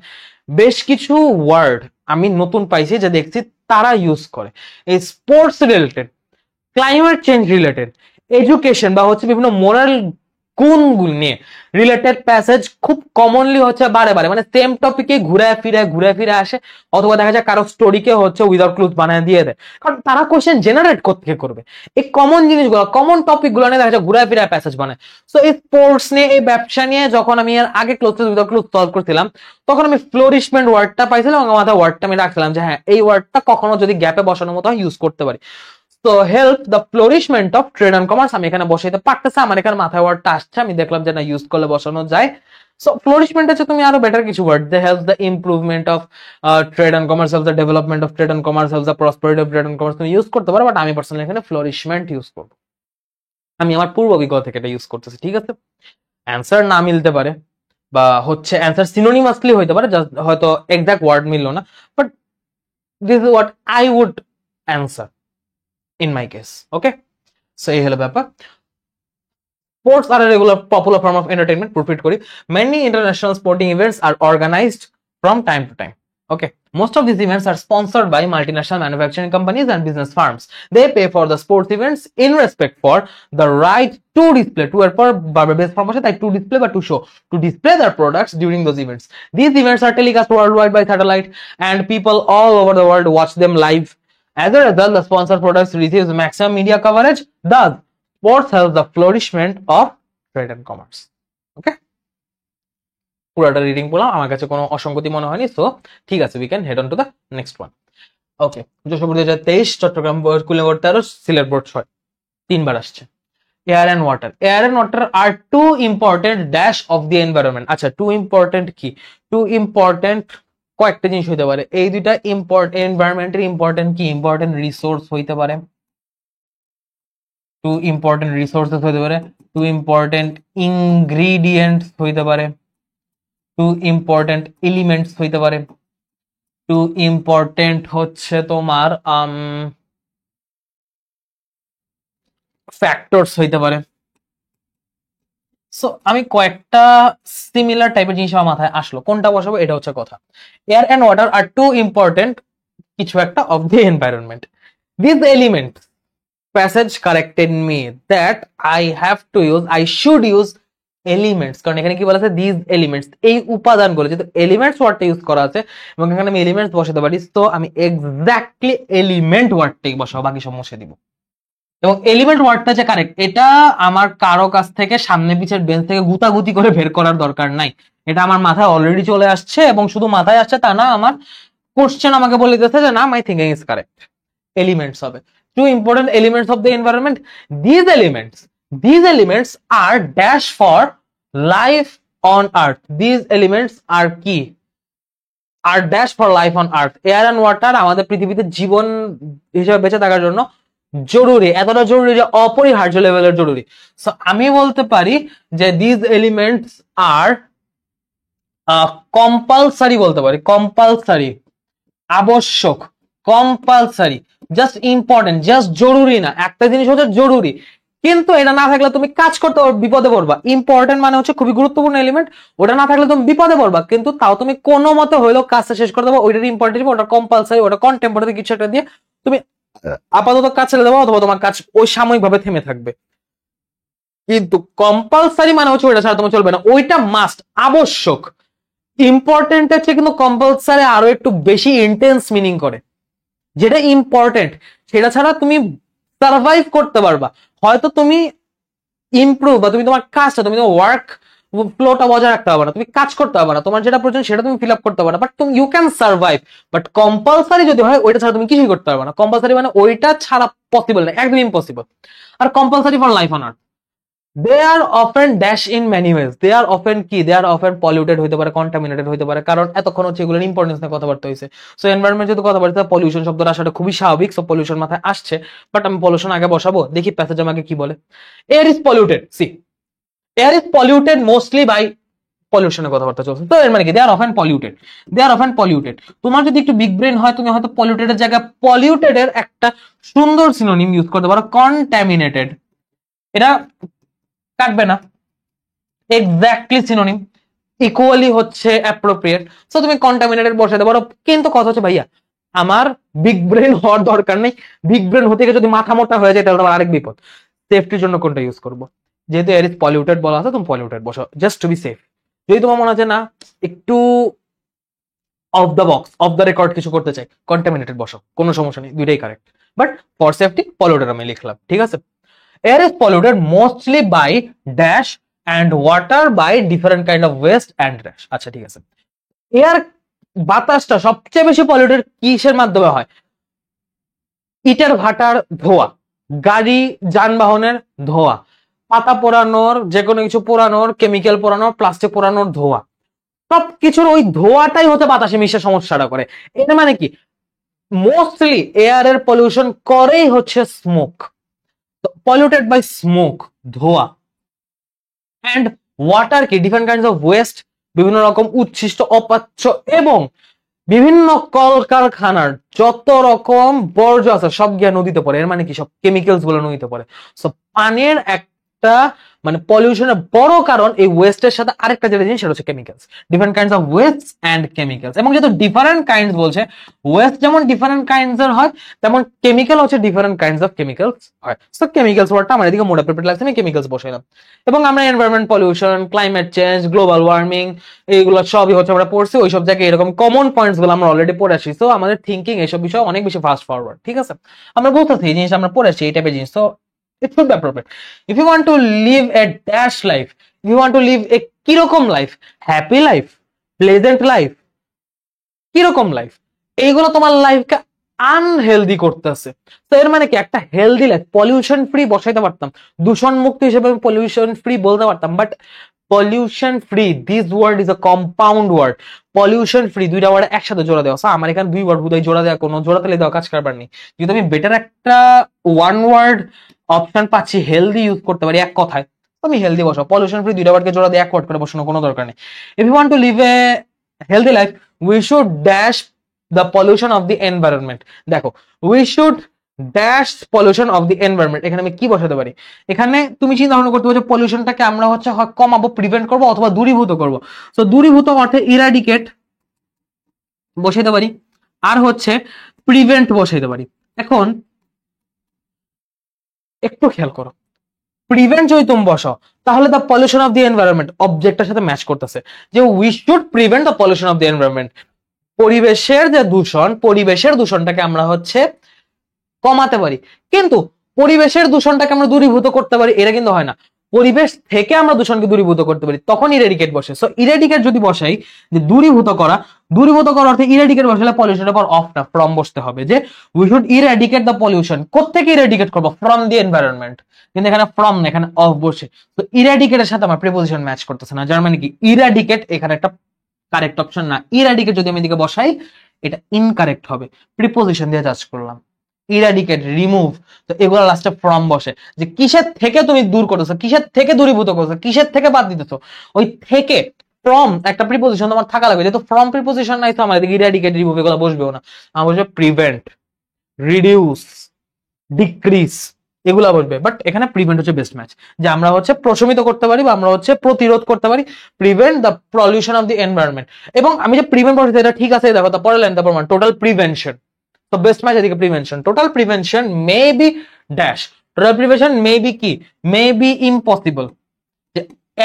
বেশ কিছু ওয়ার্ড আমি নতুন পাইছি যে দেখছি তারা ইউজ করে এই sports related, climate change related, education বা হচ্ছে বিভিন্ন মোরাল গুণগুলো নিয়ে রিলেটেড প্যাসেজ খুব কমনলি হচ্ছে বারে বারে, মানে সেম টপিকে ঘুরে ফিরে আসে, অথবা দেখা যায় কারো স্টোরিকে হচ্ছে উইদাউট ক্লুজ বানিয়ে দিয়ে দেয়, কারণ তারা কোশ্চেন জেনারেট করতে করবে এই কমন জিনিসগুলো, কমন টপিক গুলো নিয়ে দেখা যায় ঘুরে ফিরে প্যাসেজ বানায়। সো এই স্পোর্টস নিয়ে, এই ব্যবসা নিয়ে যখন আমি এর আগে ক্লোজ উইদাউট ক্লুজ সলভ করছিলাম, তখন আমি ফ্লোরিশমেন্ট ওয়ার্ডটা পাইছিলাম এবং মাথায় ওয়ার্ডটা আমি রাখছিলাম যে হ্যাঁ, এই ওয়ার্ডটা কখনো যদি গ্যাপে বসানোর মতো ইউজ করতে পারি। তো help the flourishment of trade and commerce আমি এখানে বসাইতে পারতেছি, আমার এখানে মাথায় ওয়ার্ডটা আসছে, আমি দেখলাম যে না ইউজ করলে বসানো যায়। সো ফ্লোরিশমেন্ট হচ্ছে তুমি আরো বেটার কিছু word, they help the improvement of trade and commerce, help the development of trade and commerce, help the prosperity of trade and commerce তুমি ইউজ করতে পারো, বাট আমি পার্সোনালি এখানে ফ্লোরিশমেন্ট ইউজ করবো। আমি আমার পূর্ব অভিজ্ঞতা থেকে এটা ইউজ করতেছি, ঠিক আছে? অ্যান্সার না মিলতে পারে বা হচ্ছে অ্যান্সার সিনোনিমাসলি হইতে পারে, হয়তো এক্সাক্ট ওয়ার্ড মিললো না, but this is what I would answer in my case. Okay, so এই হলো ব্যাপার। Sports are a regular popular form of entertainment. Repeat করি, many international sporting events are organized from time to time. Okay, most of these events are sponsored by multinational manufacturing companies and business firms. They pay for the sports events in respect for the right to display, to এরপর base form তাই to display বা to show, to display their products during those events. These events are telecast worldwide by satellite and people all over the world watch them live. As a result, the sponsored products receives maximum media coverage. Thus, sports helps the flourishment of trade and commerce. Okay? পুরোটা reading পড়লাম, আমার কাছে কোনো অসঙ্গতি মনে হয়নি, so ঠিক আছে, we can head on to the next one. Okay, Jessore 2023, Chittagong কুলে বোর্ড 13, সিলেট বোর্ড 6, 3বার আসছে। Air and water. Air and water are two important dash of the environment. আচ্ছা, টু ইম্পর্টেন্ট কি? টু ইম্পর্টেন্ট কয়েকটা জিনিস হইতে পারে, এই দুইটা এনভায়রনমেন্টের ইম্পর্টেন্ট কি? ইম্পর্টেন্ট রিসোর্স হইতে পারে, টু ইম্পর্টেন্ট রিসোর্সেস হইতে পারে, টু ইম্পর্টেন্ট ইনগ্রিডিয়েন্টস হইতে পারে, টু ইম্পর্টেন্ট এলিমেন্টস হইতে পারে, টু ইম্পর্টেন্ট হচ্ছে তোমার ফ্যাক্টরস হইতে পারে। সো আমি কয়েকটা সিমিলার টাইপের জিনিস আমার মাথায় আসলো, কোনটা বসাবো এটা হচ্ছে কথা। Air and water are two important কিছু একটা of the environment. This element passage corrected me that I should use elements, কারণ এখানে কি বলা আছে? these elements, এই উপাদানগুলো, যেহেতু এলিমেন্টস ওয়ার্ডটা ইউজ করা আছে এবং এখানে আমি এলিমেন্টস বসাতে পারি, তো আমি এক্স্যাক্টলি এলিমেন্ট ওয়ার্ডটাই বসাবো, বাকি সব মুছে দিব। এবং এলিমেন্ট ওয়ার্ডটা যে কারেক্ট, এটা আমার কারো কাছ থেকে সামনে পিছের বেঞ্চ থেকে গুতাগুতি করে বের করার দরকার নাই, এটা আমার মাথায় অলরেডি চলে আসছে, এবং শুধু মাথায় আসছে তা না, আমার কোশ্চেন আমাকে বলে দিতেছে যে না, my thinking is correct, elements হবে। Two important elements of the environment. These elements are dash for life on earth. These elements are key, are dash for life on earth. Air and water আমাদের পৃথিবীতে জীবন হিসেবে বেঁচে থাকার জন্য জরুরি, এতটা জরুরি যে অপরিহার্য লেভেলের জরুরি। সো আমি বলতে পারি যে দিস এলিমেন্টস আর কম্পালসারি, বলতে পারি কম্পালসারি, আবশ্যক, কম্পালসারি, জাস্ট ইম্পর্টেন্ট, জাস্ট জরুরি না, একটা জিনিস হচ্ছে জরুরি কিন্তু এটা না থাকলে তুমি কাজ করতে বিপদে পড়বা। ইম্পর্টেন্ট মানে হচ্ছে খুবই গুরুত্বপূর্ণ এলিমেন্ট, ওটা না থাকলে তুমি বিপদে পড়বা, কিন্তু তাও তুমি কোনো মতে হইলেও কাজটা শেষ করে দেবো। ওইটার ইম্পর্টেন্ট, ওটা কম্পালসারি, ওটা কন্টেম্পোরারি কিছু একটা দিয়ে তুমি আপাতত কাজ ছেড়ে দেবো, অথবা তোমার কাজ ওই সাময়িকভাবে থেমে থাকবে। কিন্তু কম্পালসারি মানে হচ্ছে ওইটা ছাড়া তোমার চলবে না, ওইটা মাস্ট, আবশ্যক। ইম্পর্টেন্ট হচ্ছে কিন্তু কম্পালসারি আরো একটু বেশি ইন্টেন্স মিনিং করে। যেটা ইম্পর্টেন্ট সেটা ছাড়া তুমি সার্ভাইভ করতে পারবা, হয়তো তুমি ইমপ্রুভ বা তুমি তোমার কাজটা, তুমি তোমার ওয়ার্ক ফ্লোটা বজায় রাখতে পারবে না, তুমি কাজ করতে পারবে না, তোমার যেটা প্রয়োজন সেটা তুমি ফিল আপ করতে পারবে না, বাট তুমি you can survive. But compulsory যদি হয় ওইটা ছাড়া তুমি কিছুই করতে পারবে না। কম্পালসারি মানে ওইটা ছাড়া পসিবল না, একদম impossible. Are compulsory for life on earth. They are often dash in many ways. They are often কি, they are often polluted হইতে পারে, contaminated হইতে পারে, কারণ এতক্ষণ হচ্ছে এগুলোর ইম্পর্টেন্স নিয়ে কথাবার্তা হয়েছে। সো এনভায়রনমেন্ট যদি কথাবার্তা, পলিউশন শব্দটা আসাটা খুবই স্বাভাবিক। সো পলিউশন মাথায় আসছে, বাট আমি পলিউশন আগে বসাবো, দেখি প্যাসেজ আমাকে কি বলে। Air is polluted, see air is polluted mostly by, পলিউশনের কথাবার্তা চলছে, তো এর মানে কি, they are often polluted, they are often polluted. তোমার যদি একটু বিগ ব্রেন হয় তুমি হয়তো পলিউটেডের জায়গায় পলিউটেডের একটা সুন্দর সিনোনিম ইউজ করতে পারো, কন্টামিনেটেড। এটা কাটবে না, এক্স্যাক্টলি সিনোনিম, ইকুয়ালি হচ্ছে অ্যাপ্রোপ্রিয়েট। সো তুমি কন্টামিনেটেড বসাতে পারো, কিন্তু কথা হচ্ছে ভাইয়া আমার বিগ ব্রেন হওয়ার দরকার নেই, বিগ ব্রেন হতে গিয়ে যদি মাথা মোটা হয়ে যায় তাহলে তোমার আরেক বিপদ। সেফটির জন্য কোনটা ইউজ করবো, যেহেতু এর ইজ পলিউটেড বলা আছে তুমি পলিউটেড বসো, জাস্ট টু বি সেফ। যদি তোমার মনে হচ্ছে না একটু of the box, of the record কিছু করতে চাই, কন্টামিনেটেড বসো, কোনো সমস্যা নেই, দুইটাই correct. But for safety polluted আমি লিখলাম, ঠিক আছে। Air is polluted mostly by dash and water by different kind of waste and dash. আচ্ছা ঠিক আছে। এয়ার, বাতাসটা সবচেয়ে বেশি পলিউটেড কিসের মাধ্যমে হয়? ইটের ভাটার ধোয়া, গাড়ি যানবাহনের ধোয়া, পাতা পোড়ানোর, যে কোনো কিছু পোড়ানোর, কেমিক্যাল পোড়ানোর, প্লাস্টিক পোড়ানোর ধোয়া, সবকিছুর ওই ধোয়াটাই হচ্ছে বাতাসে মিশে সমস্যাটা করে। এটা মানে কি, মোস্টলি এয়ারের পলিউশন করেই হচ্ছে স্মোক, পলিউটেড বাই স্মোক, ধোয়া। অ্যান্ড ওয়াটার কি, ডিফারেন্ট কাইন্ডস অফ ওয়েস্ট, বিভিন্ন রকম উচ্ছিষ্ট, অপাচ্য এবং বিভিন্ন কলকারখানার যত রকম বর্জ্য আছে সব গিয়ে নদীতে পড়ে। এর মানে কি, সব কেমিক্যালস গুলো নদীতে পড়ে। সো পানির একটা মানে পলিউশনের বড় কারণ এই ওয়েস্টের সাথে আরেকটা যেটা জিনিস সেটা হচ্ছে chemicals, different kinds of West and chemicals. এবং যেহেতু ডিফারেন্ট কাইন্ডস বলছে, ওয়েস্ট যেমন ডিফারেন্ট কাইন্ডস এর হয়, তেমন কেমিক্যাল হচ্ছে ডিফারেন্ট কাইন্ডস অফ কেমিক্যালস হয়। সো কেমিক্যালস ওয়ার্ডটা আমার এদিকে মোড অ্যাপ্রোপ্রিয়েট লাগছে, আমি কেমিক্যালস বসাইলাম। এবং আমরা environment pollution, climate change, global warming, এইগুলো সবই হচ্ছে আমরা পড়ছি, ওইসব জায়গায় এরকম কমন পয়েন্টস গুলো আমরা অলরেডি পড়ে আসছি। তো আমাদের থিঙ্কিং এইসব বিষয় অনেক বেশি ফাস্ট ফরওয়ার্ড, ঠিক আছে। আমরা বলতেছি এই জিনিস আমরা পড়ে আসছি, এই টাইপের জিনিস। তো it should be appropriate. If you want to live a dash life, if you want to live a কিরকম life, happy life, pleasant life, কিরকম লাইফ, এইগুলো তোমার লাইফকে আনহেলদি করতেছে। তো এর মানে কি, একটা হেলদি লাইফ, পলিউশন ফ্রি বসাইতে পারতাম, দূষণ মুক্ত হিসেবে পলিউশন ফ্রি বলতে পারতাম, but pollution free, this word is a compound word. Pollution free দুইটা ওয়ার্ড একসাথে জোড়া দেওয়া, আমার এখানে দুই ওয়ার্ড হুদাই জোড়া দেওয়া, কোনো জোড়া তালে দেওয়া কাজ কারবার নেই। যদি আমি বেটার একটা ওয়ান ওয়ার্ড অপশন পাচ্ছি, হেলদি ইউজ করতে পারি এক কথায়, তুমি হেলদি বসাও। পলিউশন ফ্রি দুইটা ওয়ার্ডকে জোড়া দিয়ে এক ওয়ার্ড করে বসানো কোনো দরকার নেই। If you want to live a healthy life, we should dash the pollution of the environment. দেখো, we should dash pollution of the environment, এখানে আমি কি বসাতে পারি? এখানে তুমি চিন্তা ভাবনা করতে পারো পলিউশনটাকে আমরা হচ্ছে হয় কমাবো, প্রিভেন্ট করবো, অথবা দূরীভূত করবো। তো দূরীভূত অর্থে ইরাডিকেট বসাইতে পারি, আর হচ্ছে প্রিভেন্ট বসাইতে পারি। এখন একটু খেয়াল করো, প্রিভেন্ট যদি তুমি বসাও তাহলে the pollution of the environment অবজেক্টের সাথে ম্যাচ করতেছে, যে we should prevent the pollution of the environment. পরিবেশের যে দূষণ, পরিবেশের দূষণটাকে আমরা হচ্ছে কমাতে পারি, কিন্তু পরিবেশের দূষণটাকে আমরা দূরীভূত করতে পারি এটা কিন্তু হয় না। পরিবেশ থেকে আমরা দূষণকে দূরীভূত করতে পারি, তখন ইরেডিকেট বসে। সো ইরেডিকেট যদি বসাই, যে দূরীভূত করা, দূরীভূত করার অর্থে ইরেডিকেট বসালে পলিউশনের পর অফ না ফ্রম বসতে হবে, যে we should eradicate the pollution. কোত্থেকে ইরেডিকেট করবো? From the environment. কিন্তু এখানে ফ্রম না, এখানে অফ বসে। তো ইরেডিকেটের সাথে আমার প্রিপোজিশন ম্যাচ করতেছে না, যার মানে কি ইরাডিকেট এখানে একটা কারেক্ট অপশন না। ইরাডিকেট যদি আমি এদিকে বসাই এটা ইনকারেক্ট হবে, প্রিপোজিশন দিয়ে জাজ করলাম। Eradicate, remove. তো এগুলো লাস্টে ফ্রম বসে, যে কিসের থেকে তুমি দূর করতেছো, কিসের থেকে দূরীভূত করছো, কিসের থেকে বাদ দিতেছো, ওই থেকে ফ্রম একটা প্রিপোজিশন তোমার থাকা লাগবে, যেহেতু ফ্রম প্রিপোজিশন নাই তো আমাদের ইরাডিকেট, রিমুভ এগুলো বসবেও না, আমার বসবে প্রিভেন্ট, রিডিউস, ডিক্রিজ, এগুলা বসবে। বাট এখানে প্রিভেন্ট হচ্ছে বেস্ট ম্যাচ, যে আমরা হচ্ছে প্রশমিত করতে পারি বা আমরা হচ্ছে প্রতিরোধ করতে পারি, prevent the pollution of the environment. এবং আমি যে প্রিভেন্ট বলছি এটা ঠিক আছে, দেখো তো পরে লাইন তারপর টোটাল প্রিভেনশন, তো বেস্ট ম্যাচ এদিকে prevention, total prevention may be dash, total prevention may be কি, মে বি ইম্পসিবল,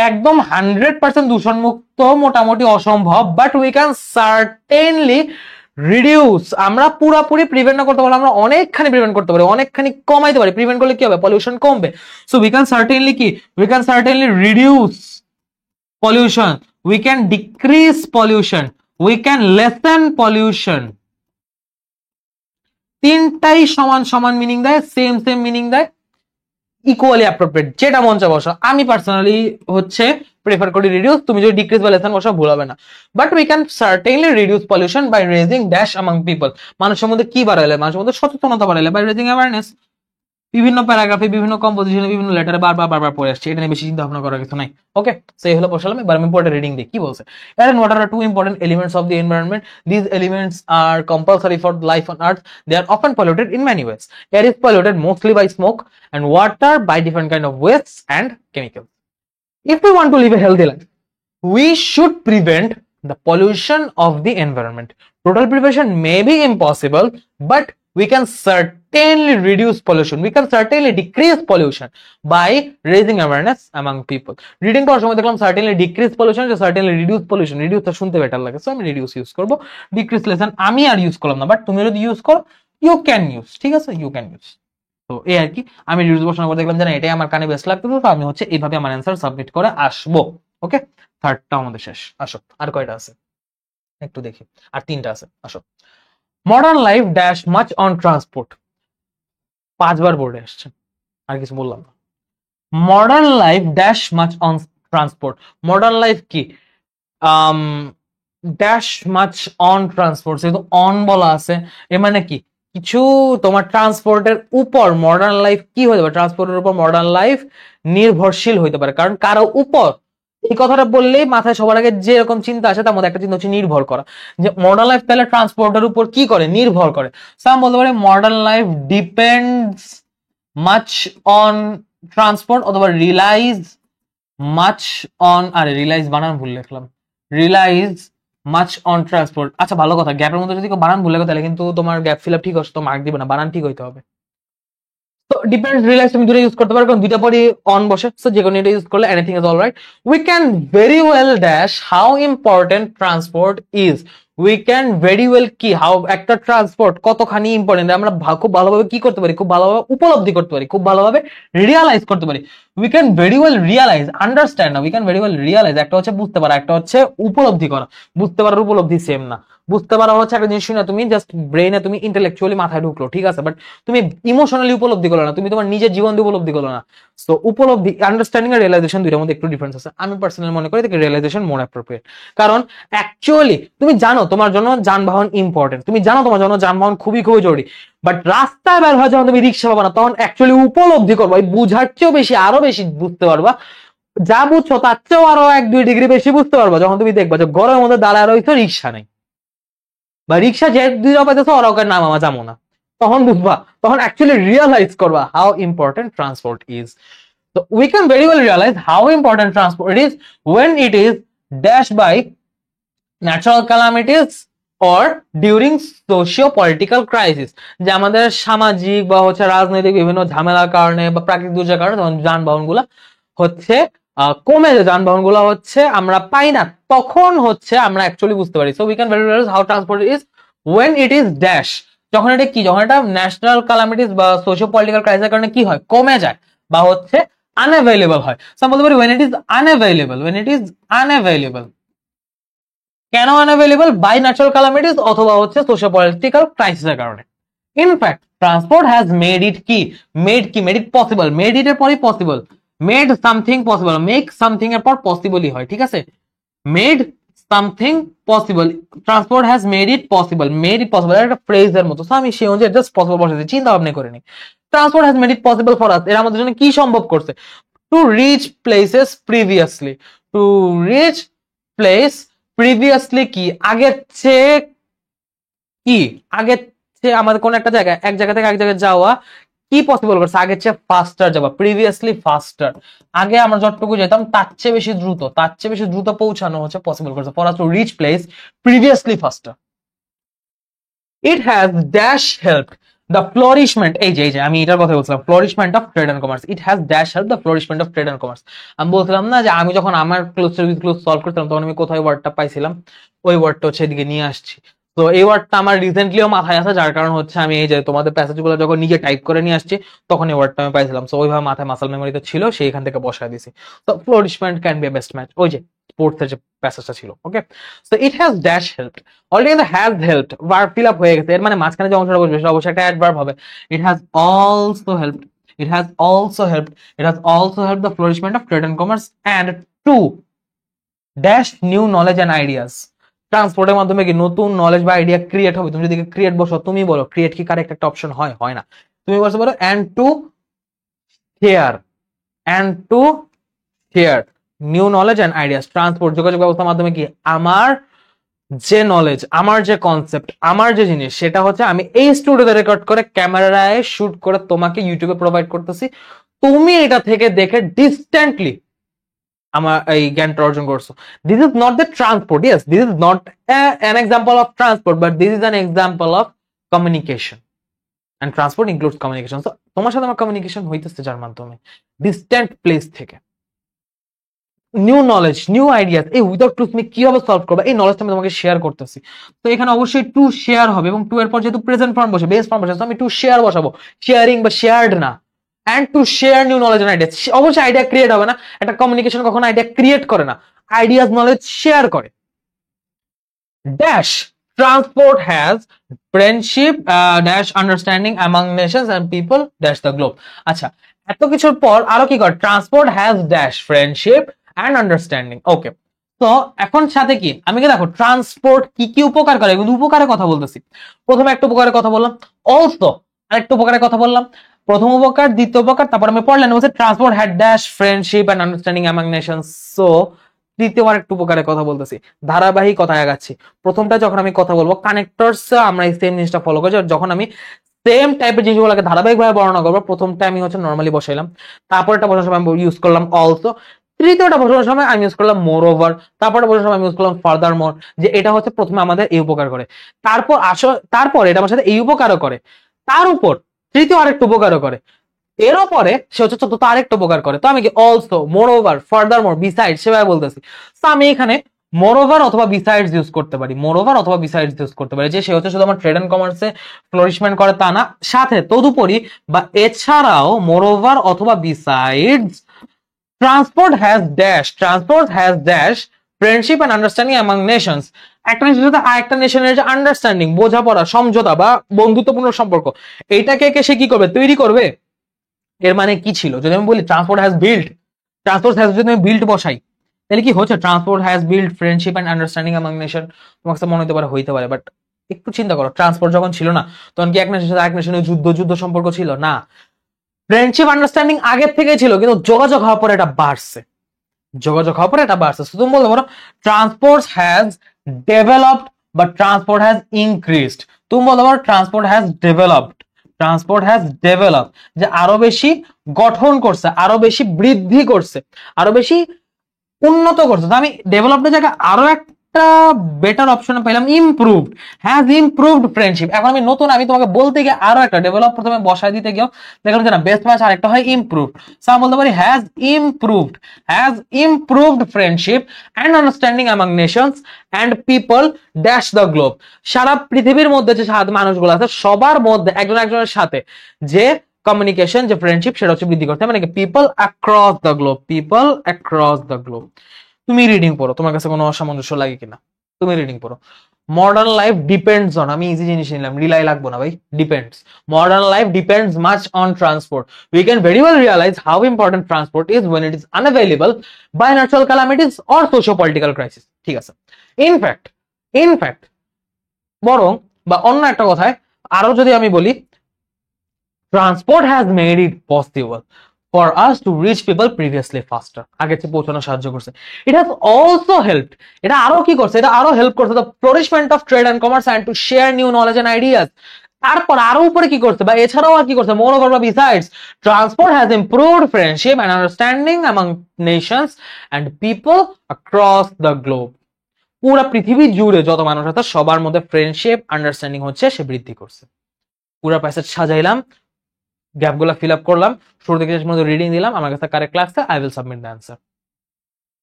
একদম 100% দূষণ মুক্ত মোটামুটি অসম্ভব, but we can certainly reduce, আমরা পুরোপুরি প্রিভেন্ট না করতে পারলে আমরা অনেকখানি প্রিভেন্ট করতে পারি, অনেকখানি কমাইতে পারি। প্রিভেন্ট করলে কি হবে, পলিউশন কমবে। সো উই ক্যান সার্টেনলি কি, we can certainly reduce pollution, we can decrease pollution, we can lesson pollution. তিনটাই সমান সমান মিনিং দেয়, সেম সেম মিনিং দেয়, ইকুয়ালি অ্যাপ্রোপ্রিয়েট, যেটা মন চা বসা। আমি পার্সোনালি হচ্ছে প্রেফার করি রিডিউস, তুমি যদি ডিক্রিজ বা লেসন বসা ভুল হবে না। But we can certainly reduce pollution by raising dash among people, মানুষের মধ্যে কি বাড়াইলে, মানুষের মধ্যে সচেতনতা বাড়াইলে, বাই রেজিং অ্যাওয়ারনেস। বিভিন্ন প্যারাগ্রাফে, বিভিন্ন কম্পোজিশনে, বিভিন্ন লেটারে বারবার পড়ে আসছে, এটা নিয়ে বেশি চিন্তা ভাবনা করার কিছু নাই। ওকে, সো এই হলো বসালাম। এবার আমি পড়ে রিডিং দিই কি বলছে। And what are two important elements of the environment? These elements are compulsory for life on earth. They are often polluted in many ways. Air is polluted mostly by smoke, and water by different kind of wastes and chemicals. If we want to live a healthy life, we should prevent the pollution of the environment. Total prevention may be impossible, but we can certainly reduce pollution. We can certainly decrease pollution by raising awareness among people. Reading করার সময় দেখলাম certainly decrease pollution, certainly reduce pollution. Reduce টা শুনতে better লাগে, so আমি reduce use করব। Decrease lesson আমি আর use করলাম না, বাট তুমি যদি ইউজ করো you can use, ঠিক আছে, you can use। তো এই আর কি, আমি রিডিউস বসানোর পর দেখলাম যে না এটাই আমার কানে বেস্ট লাগতেছে, তো আমি হচ্ছে এইভাবে আমার অ্যান্সার সাবমিট করে আসবো। ওকে, থার্ডটা আমাদের শেষ। আসো, আর কয়টা আছে একটু দেখি, আর তিনটা আছে। আসো, modern life dash much on transport, 5বার বোর্ডে আসছে, আর কিছু বললাম না। Modern life dash much on transport, modern life কি, ড্যাশ মাচ অন ট্রান্সপোর্ট, যেহেতু অন বলা আছে, এ মানে কি কিছু তোমার ট্রান্সপোর্টের উপর মডার্ন লাইফ কি হতে পারে, ট্রান্সপোর্টের উপর মডার্ন লাইফ নির্ভরশীল হইতে পারে। কারণ কারো উপর, এই কথাটা বললেই মাথায় সবার আগে যে রকম চিন্তা আসে তার মধ্যে একটা চিন্তা হচ্ছে নির্ভর করা, যে মডার্ন লাইফ তাহলে ট্রান্সপোর্টের উপর কি করে, নির্ভর করে। সাম বলতে পারে modern life depends much on transport, অথবা রিলাইজ মাচ অন, আরে রিলাইজ বানান ভুল লিখলাম, রিলাইজ মাচ অন ট্রান্সপোর্ট। আচ্ছা ভালো কথা, গ্যাপের মধ্যে যদি বানান ভুল লেখো তাহলে কিন্তু তোমার গ্যাপ ফিল আপ ঠিক হচ্ছে, তো মার্ক দিবে না, বানান ঠিক হইতে হবে। তো ডিপেন্ডস রিলাইজ তুমি দুটো ইউজ করতে পারো, কারণ দুইটা পরই অন বসে, সো যে কোনো এটা ইউজ করলে anything is alright. We can very well dash how important transport is, we can very well কি, হাউ একটা ট্রান্সপোর্ট কতখানি ইম্পর্টেন্ট আমরা খুব ভালোভাবে কি করতে পারি, খুব ভালোভাবে উপলব্ধি করতে পারি, খুব ভালোভাবে রিয়ালাইজ করতে পারি। We can very well realize, understand না, we can very well realize, একটা হচ্ছে বুঝতে পারা, একটা হচ্ছে উপলব্ধি করা। বুঝতে পারার উপলব্ধি সেম না। বুঝতে পারা হচ্ছে একটা জিনিস না, তুমি জাস্ট ব্রেইনে তুমি ইন্টেলেকচুয়ালি মাথায় ঢুকলো, ঠিক আছে, বাট তুমি ইমোশনালি উপলব্ধি করলো না, তুমি তোমার নিজের জীবন দিয়ে উপলব্ধি করলো না। সো উপলব্ধি, আন্ডারস্ট্যান্ডিং আর রিয়েলাইজেশন দুইটার মধ্যে একটু ডিফারেন্স আছে। আমি পার্সোনালি মনে করি যে রিয়েলাইজেশন মোর অ্যাপ্রোপ্রিয়েট, কারণ অ্যাকচুয়ালি তুমি জানো তোমার জন্য যানবাহন ইম্পর্টেন্ট, তুমি জানো তোমার জন্য যানবাহন খুবই খুবই জরুরি, বাট রাস্তায় বের হয়ে যখন তুমি রিক্সা পাবা না, তখন অ্যাকচুয়ালি উপলব্ধি করবা, বুঝার চেয়েও বেশি, আরো বেশি বুঝতে পারবা, যা বুঝছো তার চেয়েও আরো 1-2 ডিগ্রি বেশি বুঝতে পারবা যখন তুমি দেখবা যে ঘরের মধ্যে দাঁড়ায় রয়েছে, রিক্সা নেই, বা রিক্সা যে দুই পাইতেছো ওরা ওকে নাম আমার যাবো না, তখন বুঝবা, তখন অ্যাকচুয়ালি রিয়ালাইজ করবা how important transport is. So we can very well realize how important transport is when it is dashed by natural calamities or during socio-political crisis, যে আমাদের সামাজিক বা হচ্ছে রাজনৈতিক বিভিন্ন ঝামেলার কারণে বা প্রাকৃতিক দুর্যোগের কারণে যখন যানবাহনগুলা হচ্ছে কমে যায়, যানবাহনগুলো হচ্ছে আমরা পাই না, তখন হচ্ছে আমরা অ্যাকচুয়ালি বুঝতে পারি। So we can very realise how transport is when it is dash, যখন এটা কি, যখন এটা ন্যাশনাল ক্যালামিটিস বা সোশিও পলিটিক্যাল ক্রাইসিসের কারণে কি হয়, কমে যায় বা হচ্ছে আনঅ্যাভেলেবল হয়। সো বলতে পারি when it is unavailable, when it is unavailable, কেন আনঅ্যাভেলেবল, বাই ন্যাচারাল ক্যালামিটিস অথবা হচ্ছে সোশিও পলিটিক্যাল ক্রাইসিসের কারণে। In fact transport has made it কি, made it possible, made it এর পরই possible, made something possible, make something এর পর পসিবলই হয়, ঠিক আছে, made something possible, transport has made it possible, made it possible একটা ফ্রেজের মতো। সো আমি সেই অনুযায়ী জাস্ট পসিবল বসাচ্ছি, চিন্তা ভাবনা করিনি। Transport has made it possible for us, এরা আমাদের জন্য কি সম্ভব করছে? To reach places previously, two reach place previously কি আগের চেয়ে, কি আগের চেয়ে আমাদের কোন একটা জায়গায়, এক জায়গা থেকে এক জায়গায় যাওয়া কি পসিবল করছে? আগের চেয়ে ফাস্টার যাওয়া, প্রিভিয়াসলি ফাস্টার। আগে আমরা যতটুকু যেতাম তার চেয়ে বেশি দ্রুত, তার চেয়ে বেশি দ্রুত পৌঁছানো হচ্ছে পসিবল করছে for us to reach place previously faster. It has dash help the flourishment, এই যে আমি এটার কথা বলছিলাম, flourishment of trade and commerce. It has dash help the flourishment of trade and commerce. আমি বলছিলাম না যে আমি যখন আমার ক্লোজ সলভ করতাম তখন আমি কোথায় ওয়ার্ডটা পাইছিলাম, ওই ওয়ার্ডটা হচ্ছে এদিকে নিয়ে আসছি। তো এই ওয়ার্ডটা আমার রিসেন্টলিও মাথায় আছে, যার কারণ হচ্ছে আমি এই যে তোমাদের প্যাসেজগুলো যখন নিজে টাইপ করে নিয়ে আসছি তখন এই ওয়ার্ডটা আমি পাইছিলাম। সো ওইভাবে মাথায় মাসাল মেমোরিতে ছিল, সেইখান থেকে বসায় দিছি। তো flourishment can be a best match, ওই যে স্পোর্টসের যে প্যাসেজটা ছিল। Okay, so it has dash helped, already কিন্তু has helped verb fill up হয়ে গেছে, এর মানে মাঝখানে যে অংশটা বসবে সেটা অবশ্যই একটা অ্যাডভার্ব হবে। It has also helped, it has also helped, it has also helped the flourishment of trade and commerce and to dash new knowledge and ideas. ট্রান্সপোর্টের মাধ্যমে কি নতুন নলেজ বা আইডিয়া ক্রিয়েট হবে? তুমি যদি ক্রিয়েট বসো, তুমি বলো ক্রিয়েট কি কারেক্ট একটা অপশন হয়? হয় না। তুমি বলতে পারো and to share, and to share new knowledge and ideas. Transport যোগাযোগ ব্যবস্থার মাধ্যমে কি আমার যে নলেজ, আমার যে কনসেপ্ট, আমার যে জিনিস, সেটা হচ্ছে আমি এই স্টুডিওতে রেকর্ড করে ক্যামেরায় শুট করে তোমাকে ইউটিউবে প্রোভাইড করতেছি, তুমি এটা থেকে দেখে ডিস্ট্যান্টলি আমার এই জ্ঞানটা অর্জন করছো। This is not the transport, yes this is not an example of transport, but this is an example of communication, and transport includes communication. So তোমার সাথে আমার কমিউনিকেশন হইতেছে যার মাধ্যমে, ডিস্ট্যান্ট প্লেস থেকে। নিউ নলেজ, নিউ আইডিয়াস, এই without to তুমি কিভাবে সলভ করবে, এই নলেজটা আমি তোমাকে শেয়ার করতেছি। তো এখানে অবশ্যই টু শেয়ার হবে, এবং টু এর পর যেহেতু প্রেজেন্ট ফর্ম বসে, বেস ফর্ম বসে, তো আমি টু শেয়ার বসাবো, শেয়ারিং বা শেয়ার্ড না। And to share new knowledge and ideas, অবশ্যই আইডিয়া ক্রিয়েট হবে না, একটা কমিউনিকেশন কখনো আইডিয়া ক্রিয়েট করে না, আইডিয়াস নলেজ শেয়ার করে। Dash transport has friendship dash understanding among nations and people dash the globe. আচ্ছা, এত কিছুর পর আরো কি করে? Transport has dash friendship and understanding. Okay, তো এখন সাথে কি আমি কি দেখো ট্রান্সপোর্ট কি কি উপকার করে, কিন্তু উপকারের কথা বলতেছি। প্রথমে একটা উপকারের কথা বললাম, অলসো আরেকটা উপকারের কথা বললাম। প্রথম উপকার, দ্বিতীয় উপকার, তারপর আমি পড়লাম বলছে transport had dash friendship and understanding among nations. So তৃতীয়বার একটু উপকারের কথা বলতেছি, ধারাবাহিকতায় আগাচ্ছি। প্রথমটা যখন আমি কথা বলবো কানেক্টরস, আমরা এই সেম জিনিসটা ফলো করি, যখন আমি সেম টাইপের জিনিসগুলোকে ধারাবাহিকভাবে বর্ণনা করবো, প্রথমটা আমি হচ্ছে নর্মালি বসাইলাম, তারপরটা বসার সময় আমি ইউজ করলাম অলসো, তৃতীয়টা বসানোর সময় আমি ইউজ করলাম মোর ওভার, তারপরে বসার সময় আমি ইউজ করলাম ফার্দার মোর, যে এটা হচ্ছে প্রথমে আমাদের এই উপকার করে, তারপর এটা আমার সাথে এই উপকারও করে, তার উপর তৃতীয় আরেকটু উপকারও করে, এর পরে সে হচ্ছে চতুর্থ আরেকটা উপকার করে। তো আমি কি অলসো, মোর ওভার, ফার্দার মোর, বিসাইড সেভাবে বলতেছি। তো আমি এখানে মোর ওভার অথবা বিসাইডস ইউজ করতে পারি, মোর ওভার অথবা বিসাইডস ইউজ করতে পারি, যে সে হচ্ছে শুধু আমার ট্রেড এন্ড কমার্সে ফ্লোরিশমেন্ট করে তা না, সাথে তদুপরি বা এছাড়াও মোর ওভার অথবা besides transport has dash friendship and understanding among nations. একটা নেশনের সাথে আরেকটা নেশনের যে আন্ডারস্ট্যান্ডিং, বোঝাপড়া, সমঝোতা বা বন্ধুত্বপূর্ণ সম্পর্ক, এইটাকে সে কি করবে? তৈরি করবে। এর মানে কি ছিল? যদি আমি বলি transport has build, transport has যদি আমি বিল্ড বসাই, তাহলে কি হচ্ছে? Transport has build friendship and understanding among nation. তোমার কাছে মনে হতে পারে, বাট একটু চিন্তা করো, ট্রান্সপোর্ট যখন ছিল না তখন কি এক নেশনের সাথে এক নেশনের যুদ্ধ সম্পর্ক ছিল না? ফ্রেন্ডশিপ আন্ডারস্ট্যান্ডিং আগের থেকে ছিল, কিন্তু যোগাযোগ হওয়ার পরে এটা বাড়ছে, তুমি বলতে পারো ট্রান্সপোর্ট হ্যাজ ডেভেলপড বা ট্রান্সপোর্ট হ্যাজ ইনক্রিজড। তুমি বলতে পারো ট্রান্সপোর্ট হ্যাজ ডেভেলপ, যে আরো বেশি গঠন করছে, আরো বেশি বৃদ্ধি করছে, আরো বেশি উন্নত করছে। তো আমি ডেভেলপমেন্টের জায়গায় আরো একটা বেটার অপশন পেলাম, ইমপ্রুভড, হ্যাজ ইমপ্রুভড ফ্রেন্ডশিপ। এখন আমি নতুন, আমি তোমাকে বলতে গিয়ে আরো একটা ডেভেলপ প্রথমে বসায় দিতে গিয়েও দেখলাম যে না, বেস্ট ম্যাচ আরেকটা হয় ইমপ্রুভড। সো আমি বলতে পারি has improved friendship and understanding among nations and people dash the globe. সারা পৃথিবীর মধ্যে যে মানুষগুলো আছে সবার মধ্যে একজন একজনের সাথে যে কমিউনিকেশন, যে ফ্রেন্ডশিপ, সেটা হচ্ছে বৃদ্ধি করতে, মানে কি পিপল অ্যাক্রস দ্য গ্লোব। তুমি রিডিং পড়ো, তোমার কাছে কোনো অসামঞ্জস্য লাগে কিনা, তুমি রিডিং পড়ো। মডার্ন লাইফ ডিপেন্ডস অন, আমি ইজি জিনিস নিলাম, রিলাই লাগবো না ভাই, depends. Modern life depends much on transport. We can very well realise how important transport is when it is unavailable by natural calamities or socio-political crisis। ঠিক আছে, in fact বরং বা অন্য একটা কথায় আরো যদি আমি বলি, transport has made it possible for us to reach people previously faster, আগে চেয়ে পৌঁছানো সাহায্য করছে। It has also helped, এটা আরো কি করছে, এটা আরো হেল্প করছে the flourishment of trade and commerce and to share new knowledge and ideas। তারপর আরো উপরে কি করছে বা এছাড়াও আর কি করছে, moreover besides transport has improved friendship and understanding among nations and people across the globe। পুরা পৃথিবী জুড়ে যত মানুষ আছে সবার মধ্যে ফ্রেন্ডশিপ আন্ডারস্ট্যান্ডিং হচ্ছে সে বৃদ্ধি করছে। পুরা প্যাসেজ সাজাইলাম, গ্যাপগুলো ফিল আপ করলাম, শুরু থেকে শেষ পর্যন্ত রিডিং দিলাম, আমার কাছে কারেক্ট লাগছে, I will submit the answer.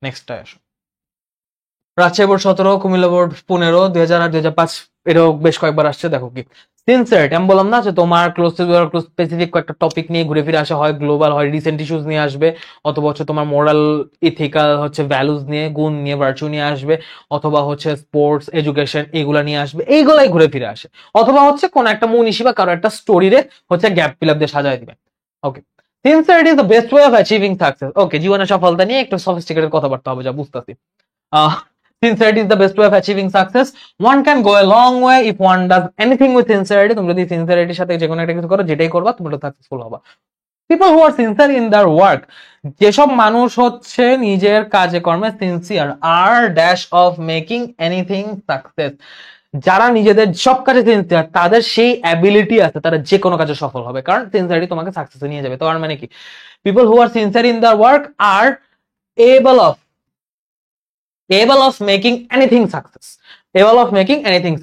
নেক্সটটা আসো। রাজশাহী বোর্ড 17, কুমিল্লা বোর্ড 15, 2000 আর 2005 এটাও বেশ কয়েকবার আসছে। দেখো কি সিনসিয়ারিটি, আমি বললাম না যে তোমার ক্লোজ স্পেসিফিক কয়েকটা টপিক নিয়ে ঘুরে ফিরে আসা, হয় গ্লোবাল, হয় রিসেন্ট ইস্যুস নিয়ে আসবে, অথবা হচ্ছে তোমার মোরাল ইথিক্যাল হচ্ছে ভ্যালুজ নিয়ে, গুণ নিয়ে, ভার্চু নিয়ে আসবে, অথবা হচ্ছে স্পোর্টস এডুকেশন এগুলা নিয়ে আসবে, এইগুলাই ঘুরে ফিরে আসে, অথবা হচ্ছে কোন একটা মনীষী বা কারো একটা স্টোরিরে হচ্ছে গ্যাপ ফিল আপ দিয়ে সাজায় দিবে। Okay, sincerity is the best way of achieving success. Okay, জীবনের সফলতা নিয়ে একটু সফিস্টিকেটেড কথাবার্তা হবে, যা বুঝতেছি। Sincerity is the best way of achieving success. One can go a long way if one does anything with sincerity. তুমি যদি sincerity সাথে যে কোনো একটা কিছু করো, যেটাই করবা তুমি সাকসেসফুল হবা। People who are sincere in their work, যেসব মানুষ হচ্ছে নিজের কাজে কর্মে sincere, are dash of making anything success। যারা নিজেদের সব কাজে সিনসিয়ার তাদের সেই অ্যাবিলিটি আছে, তারা যে কোনো কাজে সফল হবে, কারণ সিনসিয়ারিটি তোমাকে সাকসেসে নিয়ে যাবে। তো আর মানে কি, people who are sincere in their work are able of making anything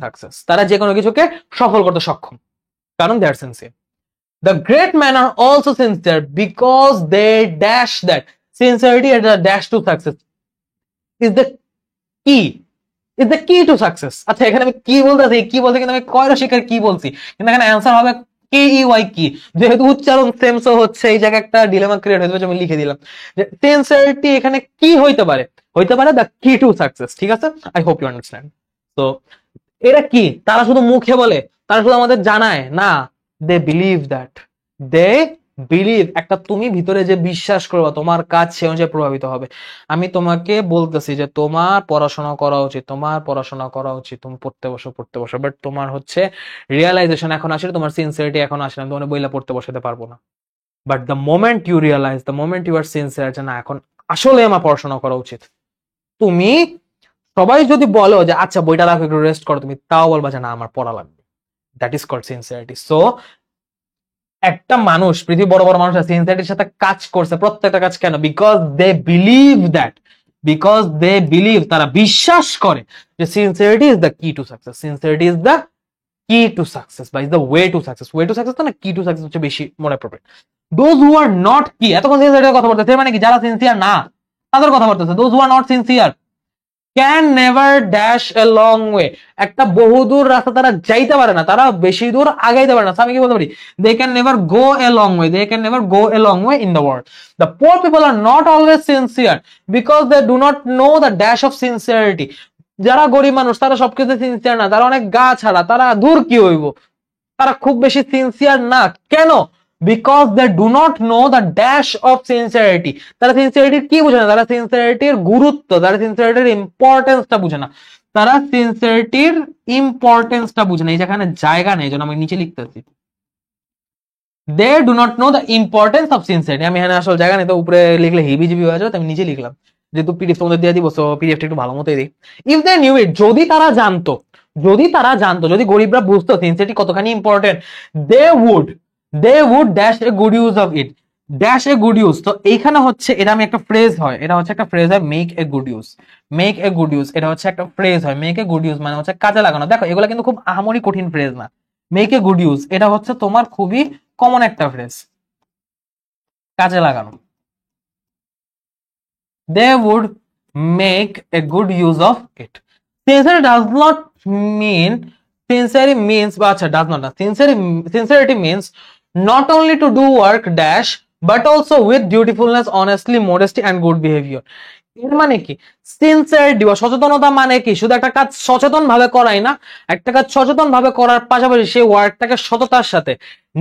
success, তারা যে কোনো কিছুকে সফল করতে সক্ষম, কারণ they are sincere। The great men are also sincere because they dash that sincerity as a dash to success is the key to success। আচ্ছা, এখানে আমি কি বলতেছি, কি বলছি, কিন্তু আমি কয়টা শিকার কি বলছি, কিন্তু এখানে অ্যান্সার হবে KEY কি, যেহেতু উচ্চারণ সেম সো হচ্ছে এই জায়গায় একটা ডিলেমা ক্রিয়েট হয়ে যাবে, আমি লিখে দিলাম যে সিনসিয়ারিটি এখানে কি হইতে পারে দ্য কি টু সাকসেস। ঠিক আছে, আই হোপ ইউ আন্ডারস্ট্যান্ড। তো এরা কি, তারা শুধু মুখে বলে, তারা শুধু আমাদের জানায় না, দে বিলিভ একটা তুমি ভিতরে যে বিশ্বাস করবা তোমার কাজ সে অনুযায়ী প্রভাবিত হবে। আমি তোমাকে বলতেছি যে তোমার পড়াশোনা করা উচিত, তুমি পড়তে বসো, বাট তোমার হচ্ছে রিয়েলাইজেশন এখন আসে, তোমার সিনসিয়ারিটি এখন আসে না, তোমার বইলা পড়তে বসাতে পারবো না। But the moment you realise, the moment you are sincere যে না এখন আসলে আমার পড়াশোনা করা উচিত, তুমি সবাই যদি বলো যে আচ্ছা বইটা রাখো একটু রেস্ট করো, তুমি তাও বলবা যে না আমার পড়া লাগবে। That is called sincerity. So একটা মানুষ, পৃথিবীর বড় বড় মানুষ সিনসিয়ারিটির সাথে কাজ করছে, প্রত্যেকটা কাজ কেন, বিকজ দে বিলিভ, তারা বিশ্বাস করে যে সিনসিয়ারিটি ইজ দ্য কি টু সাকসেস, কি টু সাকসেস বা is the way to success. তো না, কি টু সাকসেস হচ্ছে বেশি মনে পড়বে। দোজ হু আর নট কি, এতক্ষণ সিনসিয়ারিটির কথা বলতেছে মানে কি, যারা সিনসিয়ার না তাদের কথা বলতেছে। Those who are not sincere can never dash a long way, একটা বহুদূর রাস্তা তারা যাইতে পারে না, তারা বেশি দূর আগাইতে পারে না। আমি কি বলতে পারি, they can never go a long way in the world. The poor people are not always sincere because they do not know the dash of sincerity. যারা গরিব মানুষ তারা সবকিছু সিনসিয়ার না, তারা অনেক গা ছাড়া, তারা দূর কি হইব, তারা খুব বেশি সিনসিয়ার না। কেন? because they do not know the dash of sincerity। তারা সিনসিয়ারিটির কি বুঝে না, তারা সিনসিয়ারিটির গুরুত্ব, তারা সিনসিয়ারিটির ইম্পর্টেন্সটা বুঝে না, এই যেখানে জায়গা নেই, যেন আমি নিচে লিখতেছি, they do not know the importance of sincerity। আমি এখানে আসলে জায়গা নেই, তো উপরে লিখলে হিবিজিবি হয়ে যাবে, আমি নিচে লিখলাম, যেহেতু পিডিএফ তোমাদের দিয়ে দিব, সো পিডিএফটা একটু ভালো মতোই দিই। ইফ দে নিউ ইট, যদি তারা জানতো, যদি গরিবরা বুঝতো সিনসিয়ারিটি কতখানি important, they would dash a good use of it। dash a good use, তো এইখানে হচ্ছে এটা আমি একটা ফ্রেজ হয়, make a good use, এটা হচ্ছে একটা ফ্রেজ হয়। make a good use মানে হচ্ছে কাজে লাগানো। দেখো এগুলো কিন্তু খুব আহামরি কঠিন ফ্রেজ না। make a good use এটা হচ্ছে তোমার খুবই কমন একটা ফ্রেজ, কাজে লাগানো। they would make a good use of it। sincerity does not mean, sincerity means not only to do work dash but also with dutifulness, honesty, modesty and good behavior। এর মানে কি sincerity বা সচেতনতা মানে কি শুধু একটা কাজ সচেতন ভাবে করাই না, একটা কাজ সচেতন ভাবে করার পাশাপাশি সেই ওয়ার্কটাকে সততার সাথে,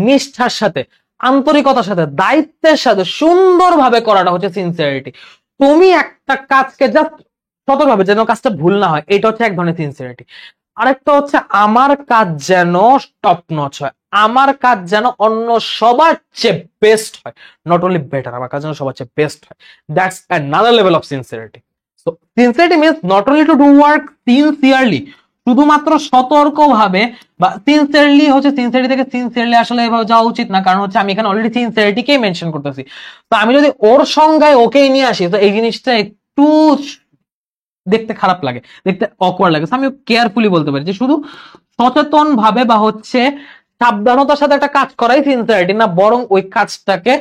নিষ্ঠার সাথে, আন্তরিকতার সাথে, দায়িত্বের সাথে সুন্দরভাবে করাটা হচ্ছে সিনসিয়ারিটি। তুমি একটা কাজকে জাস্ট সতর্কভাবে যেন কাজটা ভুল না হয়, এটা হচ্ছে এক ধরনের সিনসিয়ারিটি। আরেকটা হচ্ছে আমার কাজ যেন টপ নচ হয়, আমার কাজ যেন অন্য সবার চেয়ে বেস্ট হয়, নট অনলি বেটার, আমার কাজ যেন সবার চেয়ে বেস্ট হয়। That's another level of sincerity. So sincerity means not only to do work sincerely, শুধুমাত্র সতর্কভাবে বা সিনসিয়ারলি হচ্ছে, সিনসিয়ারিটি থেকে সিনসিয়ারলি আসলে এভাবে যাওয়া উচিত না, কারণ হচ্ছে আমি এখানে অলরেডি সিনসিয়ারিটিকেই মেনশন করতেছি। তো আমি যদি ওর সংজ্ঞায় ওকেই নিয়ে আসি, তো এই জিনিসটা একটু দেখতে খারাপ লাগে, দেখতে অকওয়ার্ড লাগে। আমি কেয়ারফুলি বলতে পারি যে শুধু সচেতন ভাবে বা হচ্ছে সাবধানতার সাথে একটা কাজ করাই সিনসিয়ারিটি না, বরং ওই কাজটাকে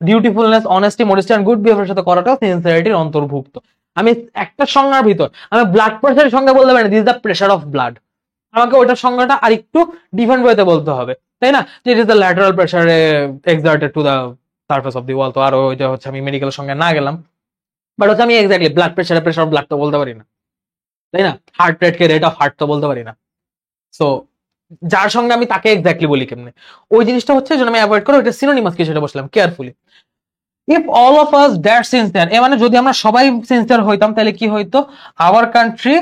ডিউটিফুলনেস, অনেস্টি, মডেস্টি এন্ড গুড বিহেভিয়ারের সাথে করাটাও সিনসিয়ারিটির অন্তর্ভুক্ত। আমি একটা সংজ্ঞার ভিতর আমি ব্লাড প্রেশারের সংজ্ঞা বলতে পারি না, this is the pressure of blood, আমাকে ওইটার সংজ্ঞাটা আর একটু ডিফারেন্ট ওয়েতে বলতে হবে, তাই না? যে it is the lateral pressure exerted to the surface of the wall. তো আর ওইটা হচ্ছে আমি মেডিকেল সংজ্ঞা না গেলাম, বাট হচ্ছে আমি এক্স্যাক্টলি ব্লাড প্রেশারে প্রেশার অফ ব্লাড তো বলতে পারি না, তাই না? Heart rate K rate of heart তো বলতে পারি না। সো যার সঙ্গে আমি তাকে এক্স্যাক্টলি বলি কেমনে, ওই জিনিসটা হচ্ছে যেন আমি অ্যাভয়েড করি, ওইটা সিনোনিমাস কি সেটা বসলাম carefully. If all of us that sincere, এ মানে যদি আমরা সবাই সিনসিয়ার হইতাম তাহলে কি হইতো, আওয়ার কান্ট্রি,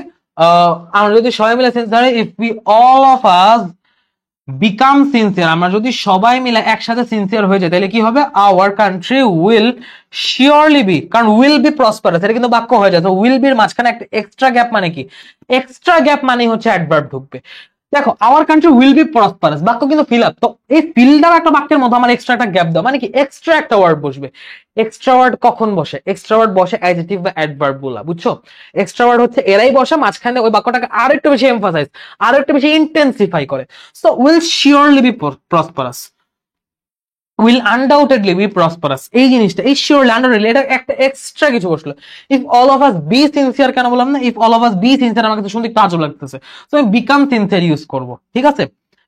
আমরা যদি সবাই মিলে sincere, if we all of us become sincere, আমরা যদি সবাই মিলে একসাথে সিনসিয়ার হয়ে যায় তাহলে কি হবে, our country will surely be, কারণ উইল বি প্রসপারাস এটা কিন্তু বাক্য হয়ে যায়, তো উইল বির মাঝখানে একটা এক্সট্রা গ্যাপ মানে কি, এক্সট্রা গ্যাপ মানে হচ্ছে অ্যাডভার্ব ঢুকবে। দেখো hour country will be prosperous বাক্য কিন্তু ফিল আপ, তো এই ফিল দাও একটা বাক্যের মধ্যে আমার এক্সট্রা একটা গ্যাপ দাও, মানে কি এক্সট্রা একটা ওয়ার্ড বসবে। এক্সট্রা ওয়ার্ড কখন বসে, এক্সট্রা ওয়ার্ড বসে অ্যাডজেক্টিভ বা অ্যাডভার্ব গুলা, বুঝছো? এক্সট্রা ওয়ার্ড হচ্ছে এরাই বসে মাঝখানে ওই বাক্যটাকে আরো একটু বেশি এমফাসাইজ, আরো একটু বেশি ইন্টেন্সিফাই করে। So will surely be prosperous, will undoubtedly be prosperous, এই জিনিসটা এই surely undoubtedly এটা একটা এক্সট্রা কিছু বসলো। if all of us be sincere কেন বললাম না, if all of us be sincere আমার কাছে শুনতে একটু আজব লাগতেছে, তো আমি become sincere ইউজ করব, ঠিক আছে?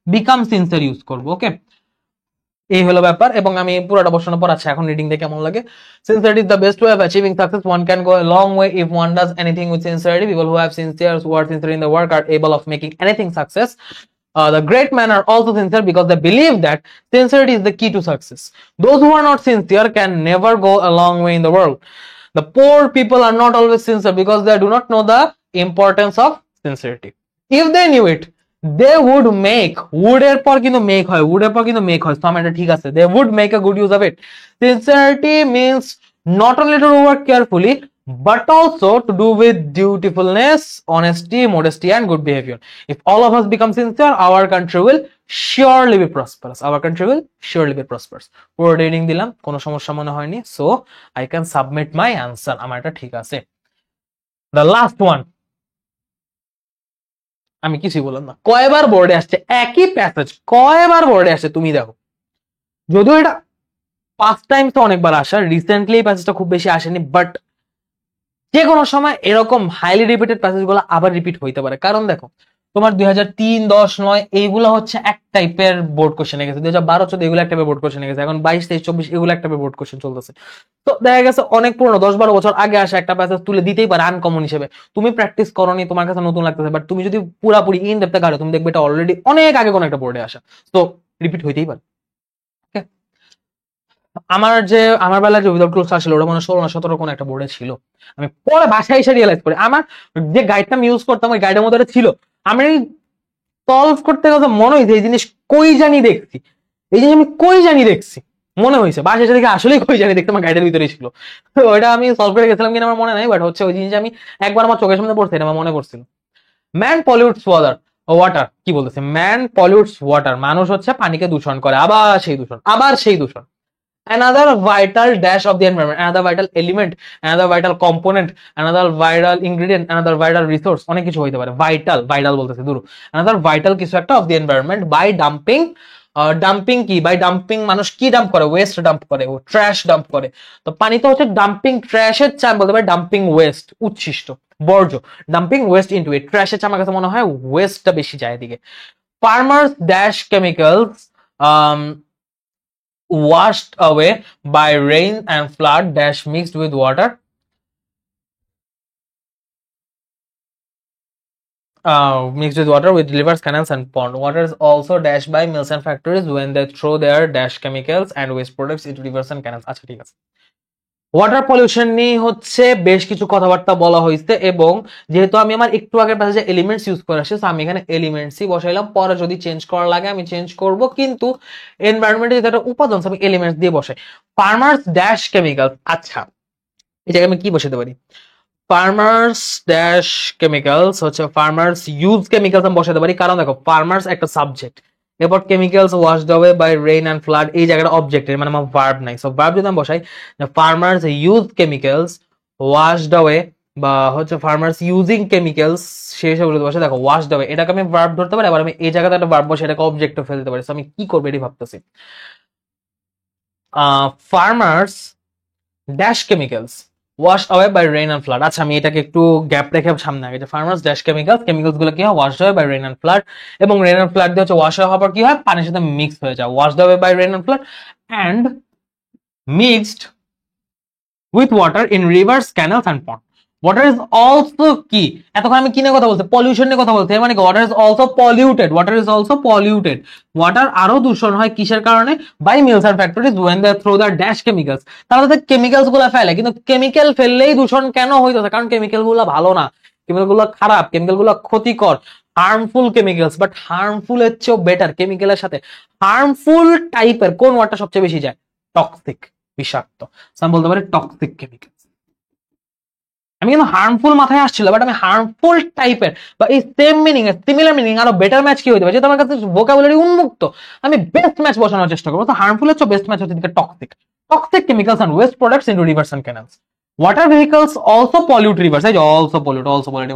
become sincere ইউজ করব, ওকে? এই হলো ব্যাপার, এবং আমি পুরোটা বসানোর পর, আচ্ছা এখন রিডিং দেখে কেমন লাগে। Sincerity is the best way of achieving success. One can go a long way if one does anything with sincerity. People who have sincere, who are sincere in their work are able of making anything success. The great men are also sincere because they believe that sincerity is the key to success. Those who are not sincere can never go a long way in the world. The poor people are not always sincere because they do not know the importance of sincerity. If they knew it, they would make, would এর পর কিন্তু make হয়, would এর পর কিন্তু make হয়, তো আমার এটা ঠিক আছে, they would make a good use of it. Sincerity means not only to work carefully but also to do with dutifulness, honesty, modesty and good behavior. If all of us become sincere, our country will surely be prosperous. Our country will surely be prosperous. পুরো reading দিলাম, কোনো সমস্যা মনে হয়নি, so I can submit my answer. আমার এটা ঠিক আছে। The last one, আমি কিছুই বললাম না, কয়বার বোর্ডে আসছে একই প্যাসেজ, কয়বার বোর্ডে আসছে তুমি দেখো, যদিও এটা ফার্স্ট টাইম তো অনেকবার আসা, রিসেন্টলি এই প্যাসেজটা খুব বেশি আসেনি, বাট যে কোনো সময় এরকম হাইলি রিপিটেড প্যাসেজ গুলো আবার রিপিট হইতে পারে। কারণ দেখো তোমার 2003, 10, 9 এইগুলো হচ্ছে এক টাইপের বোর্ড কোশ্চেন গেছে, 2012, 14 এগুলো একটা বোর্ড কোশ্চেন গেছে, এখন 22, 23, 24 এগুলো একটা বোর্ড কোশ্চেন চলতেছে। তো দেখা গেছে অনেক পুরনো 10-12 বছর আগে আসা একটা প্যাসেজ তুলে দিতেই পারে আনকমন হিসেবে, তুমি প্র্যাকটিস করনি, তোমার কাছে নতুন লাগতেছে, বাট তুমি যদি পুরাপুরি ইন ডেপথে গাড়ো তুমি দেখবে এটা অলরেডি অনেক আগে কোনো একটা বোর্ডে আসা, তো রিপিট হইতেই পারে। আমার বেলায় যে উইদাউট ক্লোজ ছিল ওটা মনে 16 না 17 কোন একটা বোর্ডে ছিল, আমি পরে বাসায় এসে রিয়েলাইজ করি আমার যে গাইডটা আমি ইউজ করতাম ওই গাইডের মধ্যে ছিল, আমি সলভ করতে গেছে মনে হয়েছে এই জিনিস কই জানি দেখছি, এই জিনিস আমি কই জানি দেখছি মনে হয়েছে, বাসায় এসে দেখে আসলেই কই জানি দেখতে আমার গাইডের ভিতরেই ছিল। ওইটা আমি সলভ করে গেছিলাম কিনা আমার মনে নাই, বাট হচ্ছে ওই জিনিস আমি একবার আমার চোখের সামনে পড়ছে, আমার মনে পড়ছিল। ম্যান পলিউটস ওয়াটার, কি বলতেছে, ম্যান পলিউটস ওয়াটার, মানুষ হচ্ছে পানিকে দূষণ করে, আবার সেই দূষণ, আবার সেই দূষণ। Another vital dash of the environment, another vital element, another vital component, another vital ingredient, another vital resource, অনেক কিছু হইতে পারে, vital vital বলতেছে দূর, another vital কিছু একটা of the environment by dumping, dumping কি, বাই ডাম্পিং মানুষ কি ডাম্প করে, ওয়েস্ট ডাম্প করে, ও ট্র্যাশ ডাম্প করে, তো পানিতে হচ্ছে ডাম্পিং ট্র্যাশের চান বলতে পারে, ডাম্পিং ওয়েস্ট উচ্ছিষ্ট বর্জ্য, ডাম্পিং ওয়েস্ট ইনটু ইট, ট্র্যাশের চা আমার কাছে মনে হয় ওয়েস্টটা বেশি যায় এদিকে। Farmers dash chemicals washed away by rain and flood dash mixed with water, mixed with water with rivers, canals, and pond. Water is also dashed by mills and factories when they throw their dash chemicals and waste products into rivers and canals. আচ্ছা ঠিক আছে, water pollution নিয়ে হচ্ছে বেশ কিছু কথাবার্তা বলা হয়েছে, এবং যেহেতু আমি আমার একটু আগের প্যাসেজে এলিমেন্টস ইউজ করে আসছি, আমি এখানে এলিমেন্টসই বসাইলাম। পরে যদি চেঞ্জ করা লাগে আমি চেঞ্জ করব, কিন্তু এনভায়রনমেন্টে যেটা একটা উপাদান আমি এলিমেন্টস দিয়ে বসাই। ফার্মার্স ড্যাশ কেমিক্যালস, আচ্ছা এটাকে আমি কি বসাতে পারি? ফার্মার্স ড্যাশ কেমিক্যালস হচ্ছে ফার্মার্স ইউজ কেমিক্যালস আমি বসাতে পারি, কারণ দেখো ফার্মার্স একটা সাবজেক্ট, এরপর chemicals washed away by rain and flood, এই জায়গাটা অবজেক্টের মানে আমার ভার্ব নাই। সো ভার্ব যদি আমি বসাই, farmers use chemicals washed away, বা হচ্ছে ফার্মার্স ইউজিং কেমিক্যালস, সেই সবগুলো বসে দেখো ওয়াশড অ্যাওয়ে, এটাকে আমি ভার্ব ধরতে পারি, আবার আমি এই জায়গাতে একটা ভার্ব বসে এটাকে অবজেক্টে ফেলতে পারি। সো আমি কি করবো এটি ভাবতেছি। Farmers dash chemicals wash away by rain and flood. আচ্ছা আমি এটাকে একটু গ্যাপ রেখে সামনে আগে, ফার্মার্স ড্যাশ কেমিক্যালস, কেমিক্যালস গুলো কি হয় wash away by rain and flood, এবং রেইন অ্যান্ড ফ্লাড দিয়ে হচ্ছে ওয়াশ হওয়ার পর কি হয় পানির সাথে মিক্স হয়ে যায়, wash away by rain and flood and mixed with water in rivers, canals and pond. Water is also কি, এতক্ষণ আমি কি নিয়ে কথা বলছি? পলিউশন নিয়ে কথা বলছি। মানে water is also polluted, water is also polluted, water আরো দূষণ হয় কিসের কারণে? By mills and factories when they throw the dash chemicals, তারা তাদের কেমিক্যালস গুলো ফেলে, কিন্তু কেমিক্যাল ফেললেই দূষণ কেন হইতেছে? কারণ কেমিক্যাল গুলো ভালো না, কেমিক্যাল গুলো খারাপ, কেমিক্যাল গুলো ক্ষতিকর, হার্মফুল কেমিক্যালস। বাট হার্মফুল এর চেয়েও বেটার, কেমিক্যালের সাথে হার্মফুল টাইপের কোন ওয়ার্ডটা সবচেয়ে বেশি যায়? টক্সিক, বিষাক্ত। আমি বলতে পারি টক্সিক কেমিক্যাল। আমি কিন্তু হার্মফুল মাথায় আসছিল, বাট আমি হার্মফুল টাইপের বা এই সেম মিনিং এর সিমিলার মিনিং আরো বেটার ম্যাচ কি হইতে পারে, যেহেতু আমার কাছে ভোকাবুলারি উন্মুক্ত, আমি বেস্ট ম্যাচ বসানোর চেষ্টা করবো। তো হার্মফুল হচ্ছে বেস্ট ম্যাচ হচ্ছে toxic, toxic chemicals and waste products into rivers and canals. Water vehicles also pollute rivers, এই যে অলসো পলিউট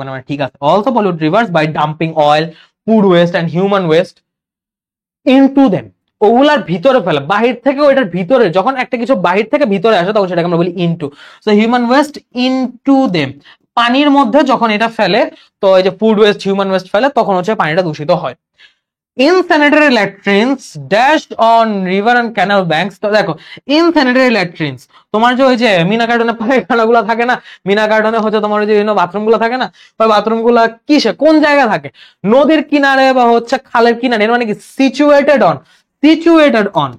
মানে ঠিক আছে, also pollute rivers by dumping oil, food waste and human waste into them. ওগুলার ভিতরে ফেলে, বাহির থেকে ওইটার ভিতরে, যখন একটা কিছু বাহির থেকে ভিতরে আসে তখন সেটাকে আমরা বলি into. So human waste into them, পানির মধ্যে যখন এটা ফেলে, তো এই যে ফুড ওয়েস্ট হিউম্যান ওয়েস্ট ফেলে, তখন হচ্ছে পানিটা দূষিত হয়। In sanitary latrines dashed on river and canal banks. তো দেখো ইন স্যানিটারি ল্যাট্রিনস, তোমার যে ওই যে মিনা গার্ডেনে পায়খানা গুলা থাকে না, মিনা গার্ডেনে হচ্ছে তোমার ওই যে বাথরুম গুলা থাকে না, ওই বাথরুম গুলা কিসে কোন জায়গায় থাকে? নদীর কিনারে বা হচ্ছে খালের কিনারে, এর মানে কি situated on, situated on,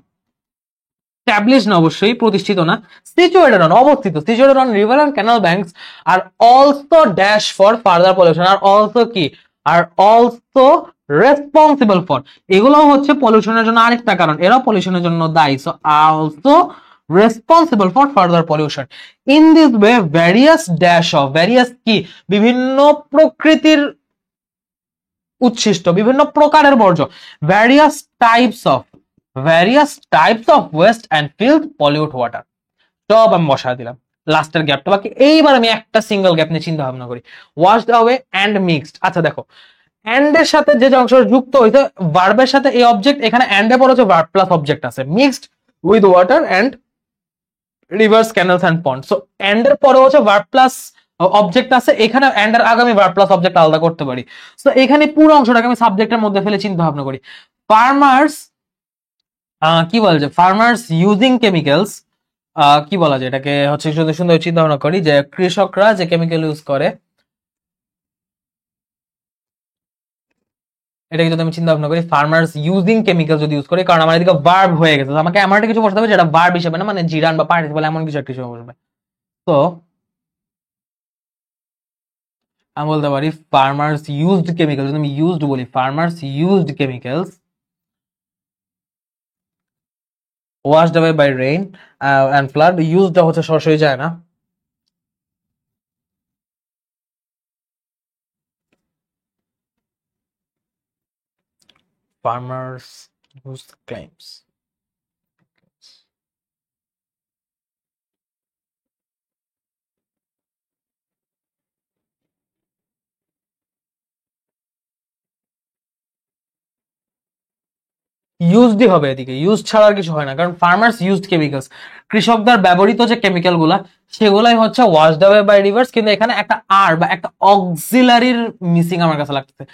establish না অবশ্যই প্রতিষ্ঠিত না, সিচুয়েটেড অন অবস্থিত, situated on river and canal banks আর also dash for further pollution, আর অলসো কি, আর অলসো রেসপন্সিবল ফর, এগুলো হচ্ছে পলিউশনের জন্য আরেকটা কারণ, এরাও পলিউশনের জন্য দায়ী। So also responsible for further pollution. In this way various dash of, various কি, বিভিন্ন প্রকৃতির উচ্ছিষ্ট, বিভিন্ন প্রকারের বর্জ্য, various types of, various types of West and field pollute water. সব আমি বসায় দিলাম, লাস্টের গ্যাপটা বাকি। এইবার আমি একটা সিঙ্গেল গ্যাপ নিয়ে চিন্তা ভাবনা করি, ওয়াশড অ্যাওয়ে অ্যান্ড মিক্সড। আচ্ছা দেখো অ্যান্ড এর সাথে যে অংশটা যুক্ত হইছে ভার্বের সাথে এই অবজেক্ট, এখানে অ্যান্ড এর পর হচ্ছে ভার্ব প্লাস অবজেক্ট আছে, mixed with water and rivers, canals and pond. So and এর পরে হচ্ছে ভার্ব প্লাস অবজেক্ট আছে, এখানে অ্যান্ড এর আগে আমি ভার্ব প্লাস অবজেক্ট আলাদা করতে পারি। সো এখানে পুরো অংশটাকে আমি সাবজেক্টের মধ্যে ফেলে চিন্তা ভাবনা করি। ফার্মার্স কি বলা যায়, ফার্মার্স ইউজিং কেমিক্যালস, কি বলা যায় এটাকে হচ্ছে সুন্দর সুন্দর চিন্তা ভাবনা করি, যে কৃষকরা যে কেমিক্যাল ইউজ করে, এটা যদি আমি চিন্তা ভাবনা করি, ফার্মার্স ইউজিং কেমিক্যাল যদি ইউজ করি, কারণ আমার এদিকে ভার্ব হয়ে গেছে, আমাকে এমন একটা কিছু বসাতে হবে যেটা ভার্ব হিসেবে না, মানে জিরান বা পার্টিসিপল এমন কিছু একটা হিসেবে বসবে। তো আমি বলতে পারি ফার্মার্স ইউজড কেমিক্যাল, যদি আমি ইউজড বলি, farmers used chemicals washed away by rain and flood, used হচ্ছে সরাসরি যায় না, ফার্মার্স ইউজড ক্লেইমস, ইউজডই হবে এদিকে, ইউজ ছাড়া আর কিছু হয় না, কারণ ফার্মার্স ইউজড কেমিক্যালস, কৃষকদের ব্যবহৃত যে কেমিক্যাল গুলা সেগুলাই হচ্ছে ওয়াশড অ্যাওয়ে বাই রিভার্স, কিন্তু এখানে একটা আর বা একটা অক্সিলারির মিসিং আমার কাছে লাগতেছে।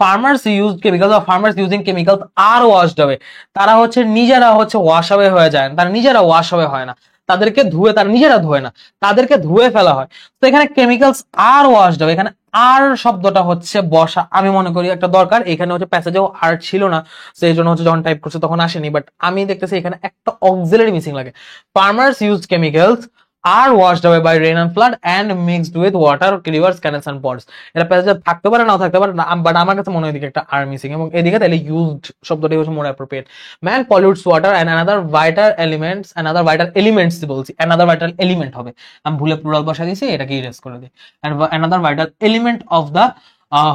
ফার্মার্স ইউজড কেমিক্যালস বা ফার্মার্স ইউজিং কেমিক্যালস আর ওয়াশড অ্যাওয়ে, তারা হচ্ছে নিজেরা হচ্ছে ওয়াশ অ্যাওয়ে হয়ে যায়, তারা নিজেরা ওয়াশ অ্যাওয়ে হয় না, তাদেরকে ধুয়ে, তারা নিজেরা ধোয় না, তাদেরকে ধুয়ে ফেলা হয়। তো এখানে কেমিক্যালস আর ওয়াশড আওয়ে, এখানে আর শব্দটা হচ্ছে বসা, আমি মনে করি একটা দরকার। এখানে হচ্ছে প্যাসেজেও আর ছিল না, সেই জন্য হচ্ছে যখন টাইপ করছে তখন আসেনি, বাট আমি দেখতেছি এখানে একটা অক্সিলারি মিসিং লাগে। Farmers use chemicals R washed away by rain and flood and mixed with water, rivers, canals and ponds. এটা প্যাসেজে থাকতে পারে, নাও থাকতে পারে, বাট আমার কাছে মনে হয় এদিকে একটা আর মিসিং, এবং এদিকে তাহলে ইউজড শব্দটাই হচ্ছে more appropriate. Man pollutes water and another vital elements, another vital elements বলছি, অ্যানাদার ভাইটাল এলিমেন্ট হবে, আমি ভুলে প্লুরাল বসা দিয়েছি, এটাকে ইরেজ করে দিই। Another vital element of the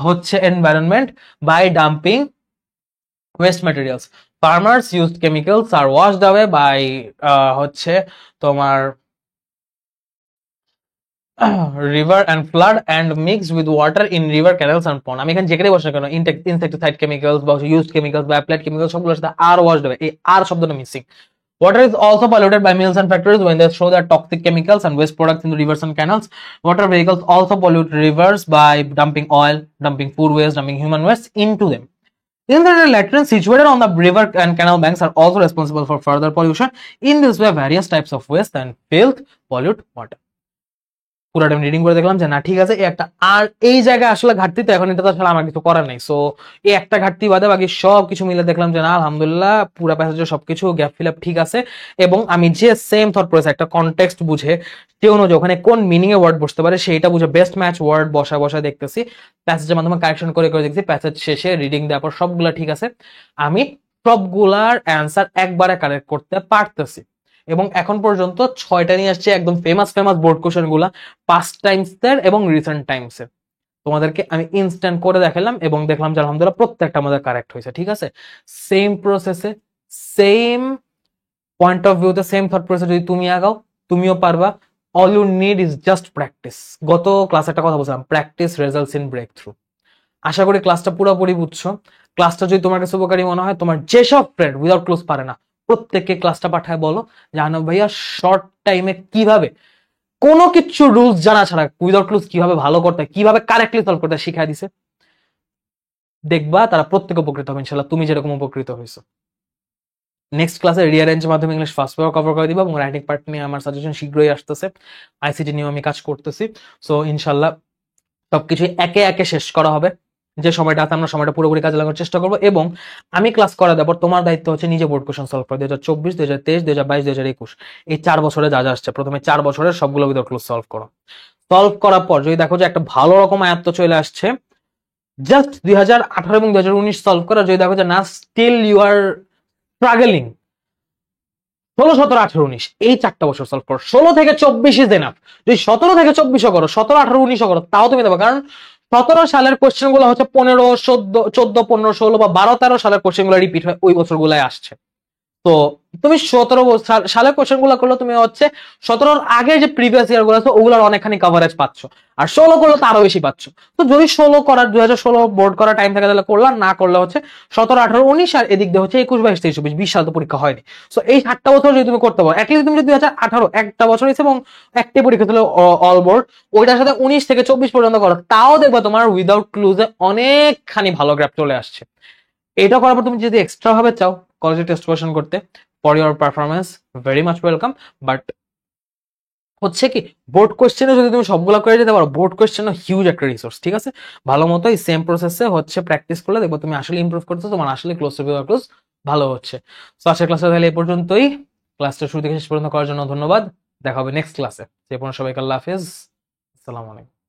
হচ্ছে environment by dumping waste materials. Farmers used chemicals R washed away by হচ্ছে তোমার river and flood and mixed with water in river, canals and pond। আমি এখানে যেখানে বসে কেন ইনসেক্টিসাইড কেমিক্যালস বা used chemicals বা অ্যাপ্লাইড কেমিক্যালস সবগুলোর সাথে আর ওয়াশড হবে, এই আর শব্দটা missing. Water is also polluted by mills and factories when they throw their toxic chemicals and waste products into rivers and canals. Water vehicles also pollute rivers by dumping oil, dumping food waste, dumping human waste into them. Incinerated latrines situated on the river and canal banks are also responsible for further pollution. In this way, various types of waste and filth pollute water. পুরাটা আমি reading করে দেখলাম যে না ঠিক আছে, এই একটা আর এই জায়গায় আসলে ঘাটতি, তো এখন এটা তো আসলে আমার কিছু করার নেই। সো এই একটা ঘাটতি বাদে বাকি সব কিছু মিলে দেখলাম যে না আলহামদুলিল্লাহ পুরো প্যাসেজের সবকিছু গ্যাপ ফিল আপ ঠিক আছে। এবং আমি যে সেম থট প্রসেস একটা কনটেক্সট বুঝে সে অনুযায়ী ওখানে কোন মিনিং এ ওয়ার্ড বসতে পারে সেইটা বুঝে বেস্ট ম্যাচ ওয়ার্ড বসা বসা দেখতেছি, প্যাসেজের মাধ্যমে কারেকশন করে করে দেখছি, প্যাসেজ শেষে রিডিং দেওয়ার পর সবগুলা ঠিক আছে, আমি সবগুলার অ্যান্সার একবারে কারেক্ট করতে পারতেছি। এবং এখন পর্যন্ত 6টা নিয়ে আসছে একদম ফেমাস ফেমাস বোর্ড কোশ্চেন গুলা, পাস্ট টাইমসের এবং রিসেন্ট টাইমসের। তোমাদেরকে আমি ইনস্ট্যান্ট করে দেখালাম এবং দেখলাম যে আলহামদুলিল্লাহ প্রত্যেকটা আমাদের কারেক্ট হয়েছে, ঠিক আছে। সেম প্রসেসে, সেম পয়েন্ট অফ ভিউতে, সেম থট প্রসেসে যদি তুমি আগাও তুমিও পারবা। All you need is just practice. গত ক্লাসে একটা কথা বলছিলাম, practice results in breakthrough. আশা করি ক্লাসটা পুরোপুরি বুঝছো। ক্লাসটা যদি তোমার কাছে উপকারী মনে হয়, তোমার যেসব ফ্রেন্ড উইদাউট ক্লোজ পারে না প্রত্যেককে ক্লাসটা পাঠায় বলো জানো ভাইয়া শর্ট টাইমে কিভাবে কোনো কিছু রুলস জানা ছাড়া উইদাউট ক্লোজ কিভাবে ভালো করতে, কিভাবে কারেক্টলি সলভ করতে শিখাই দিছে। দেখবা তারা প্রত্যেক উপকৃত হবে ইনশাল্লাহ, তুমি যেরকম উপকৃত হয়েছো। নেক্সট ক্লাসে রিঅ্যারেঞ্জের মাধ্যমে ইংলিশ ফার্স্ট পেপার কভার করে দিবা এবং রাইটিং পার্ট নিয়ে আমার সাজেশন শীঘ্রই আসতেছে। আইসিটি নিয়ে আমি কাজ করতেছি। সো ইনশাল্লাহ সবকিছু একে একে শেষ করা হবে। যে সময়টা আছে আমরা সময়টা পুরোপুরি কাজে লাগানোর চেষ্টা করবো। এবং আমি ক্লাস করা দেবো, তোমার দায়িত্ব হচ্ছে নিজে বোর্ড কোশ্চেন সলভ করা। 2024, 2023, 2022, 2021 এই 4 বছরে যা যা আসছে প্রথমে 4 বছরের সবগুলো উইদাউট ক্লোজ সলভ করো। সলভ করার পর যদি দেখো যে একটা ভালো রকম আয়ত্ত চলে আসছে, জাস্ট 2018 এবং 2019 সলভ করা। যদি দেখো যে না স্টিল ইউ আর স্ট্রাগলিং, 16, 17, 18, 19 এই 4টা বছর সলভ করো। 16 থেকে 24 ইজ এনাফ। যদি 17 থেকে 24 করো, 17, 18, 19 করো, তাও তুমি দেবো। কারণ 17 সালের কোশ্চেন গুলো হচ্ছে 15, 14, 15, 16 বা 12, 13 সালের কোশ্চেন গুলো রিপিট হয় ওই বছর গুলাই আসছে। তো তুমি 17 সালের কোশ্চেন গুলো করলে তুমি হচ্ছে 17 আগে যে প্রিভিয়াস ইয়ার গুলো আছে ওগুলোর অনেকখানি কভারেজ পাচ্ছ, আর 16 করলে তো আরো বেশি পাচ্ছ। তো যদি 16 করার 2016 বোর্ড করার টাইম থাকে তাহলে করলাম, না করলে হচ্ছে 17, 18, 19 আর এদিক দিয়ে হচ্ছে 21, 22, 23, 24, 20 সাল তো পরীক্ষা হয়নি। সো এই 7টা বছর যদি তুমি করতে পারো, অ্যাটলিস্ট তুমি যদি 2018 একটা বছর হয়েছে এবং একটাই পরীক্ষা ছিল অল বোর্ড, ওইটার সাথে 19 থেকে 24 পর্যন্ত করো, তাও দেখবা তোমার উইদাউট ক্লুজে অনেকখানি ভালো গ্রাফ চলে আসছে। এটা করার পর তুমি যদি এক্সট্রা ভাবে চাও কলেজে টেস্ট কোশ্চেন করতে for your performance, very much welcome. But হচ্ছে কি বোর্ড কোশ্চেনে যদি তুমি সবগুলো করে যেতে পারো, বোর্ড কোশ্চেনও হিউজ একটা রিসোর্স, ঠিক আছে। ভালো মতো এই সেম প্রসেসে হচ্ছে প্র্যাকটিস করলে দেখবো তুমি আসলে ইমপ্রুভ করছো, তোমার আসলে ক্লোজ টু ক্লোজ ভালো হচ্ছে। তো আজকের ক্লাসে তাহলে এই পর্যন্তই। ক্লাসটা শুরু থেকে শেষ পর্যন্ত করার জন্য ধন্যবাদ। দেখা হবে নেক্সট ক্লাসে। সে পর্যন্ত সবাইকে আল্লাহ হাফেজ, আসসালামু আলাইকুম।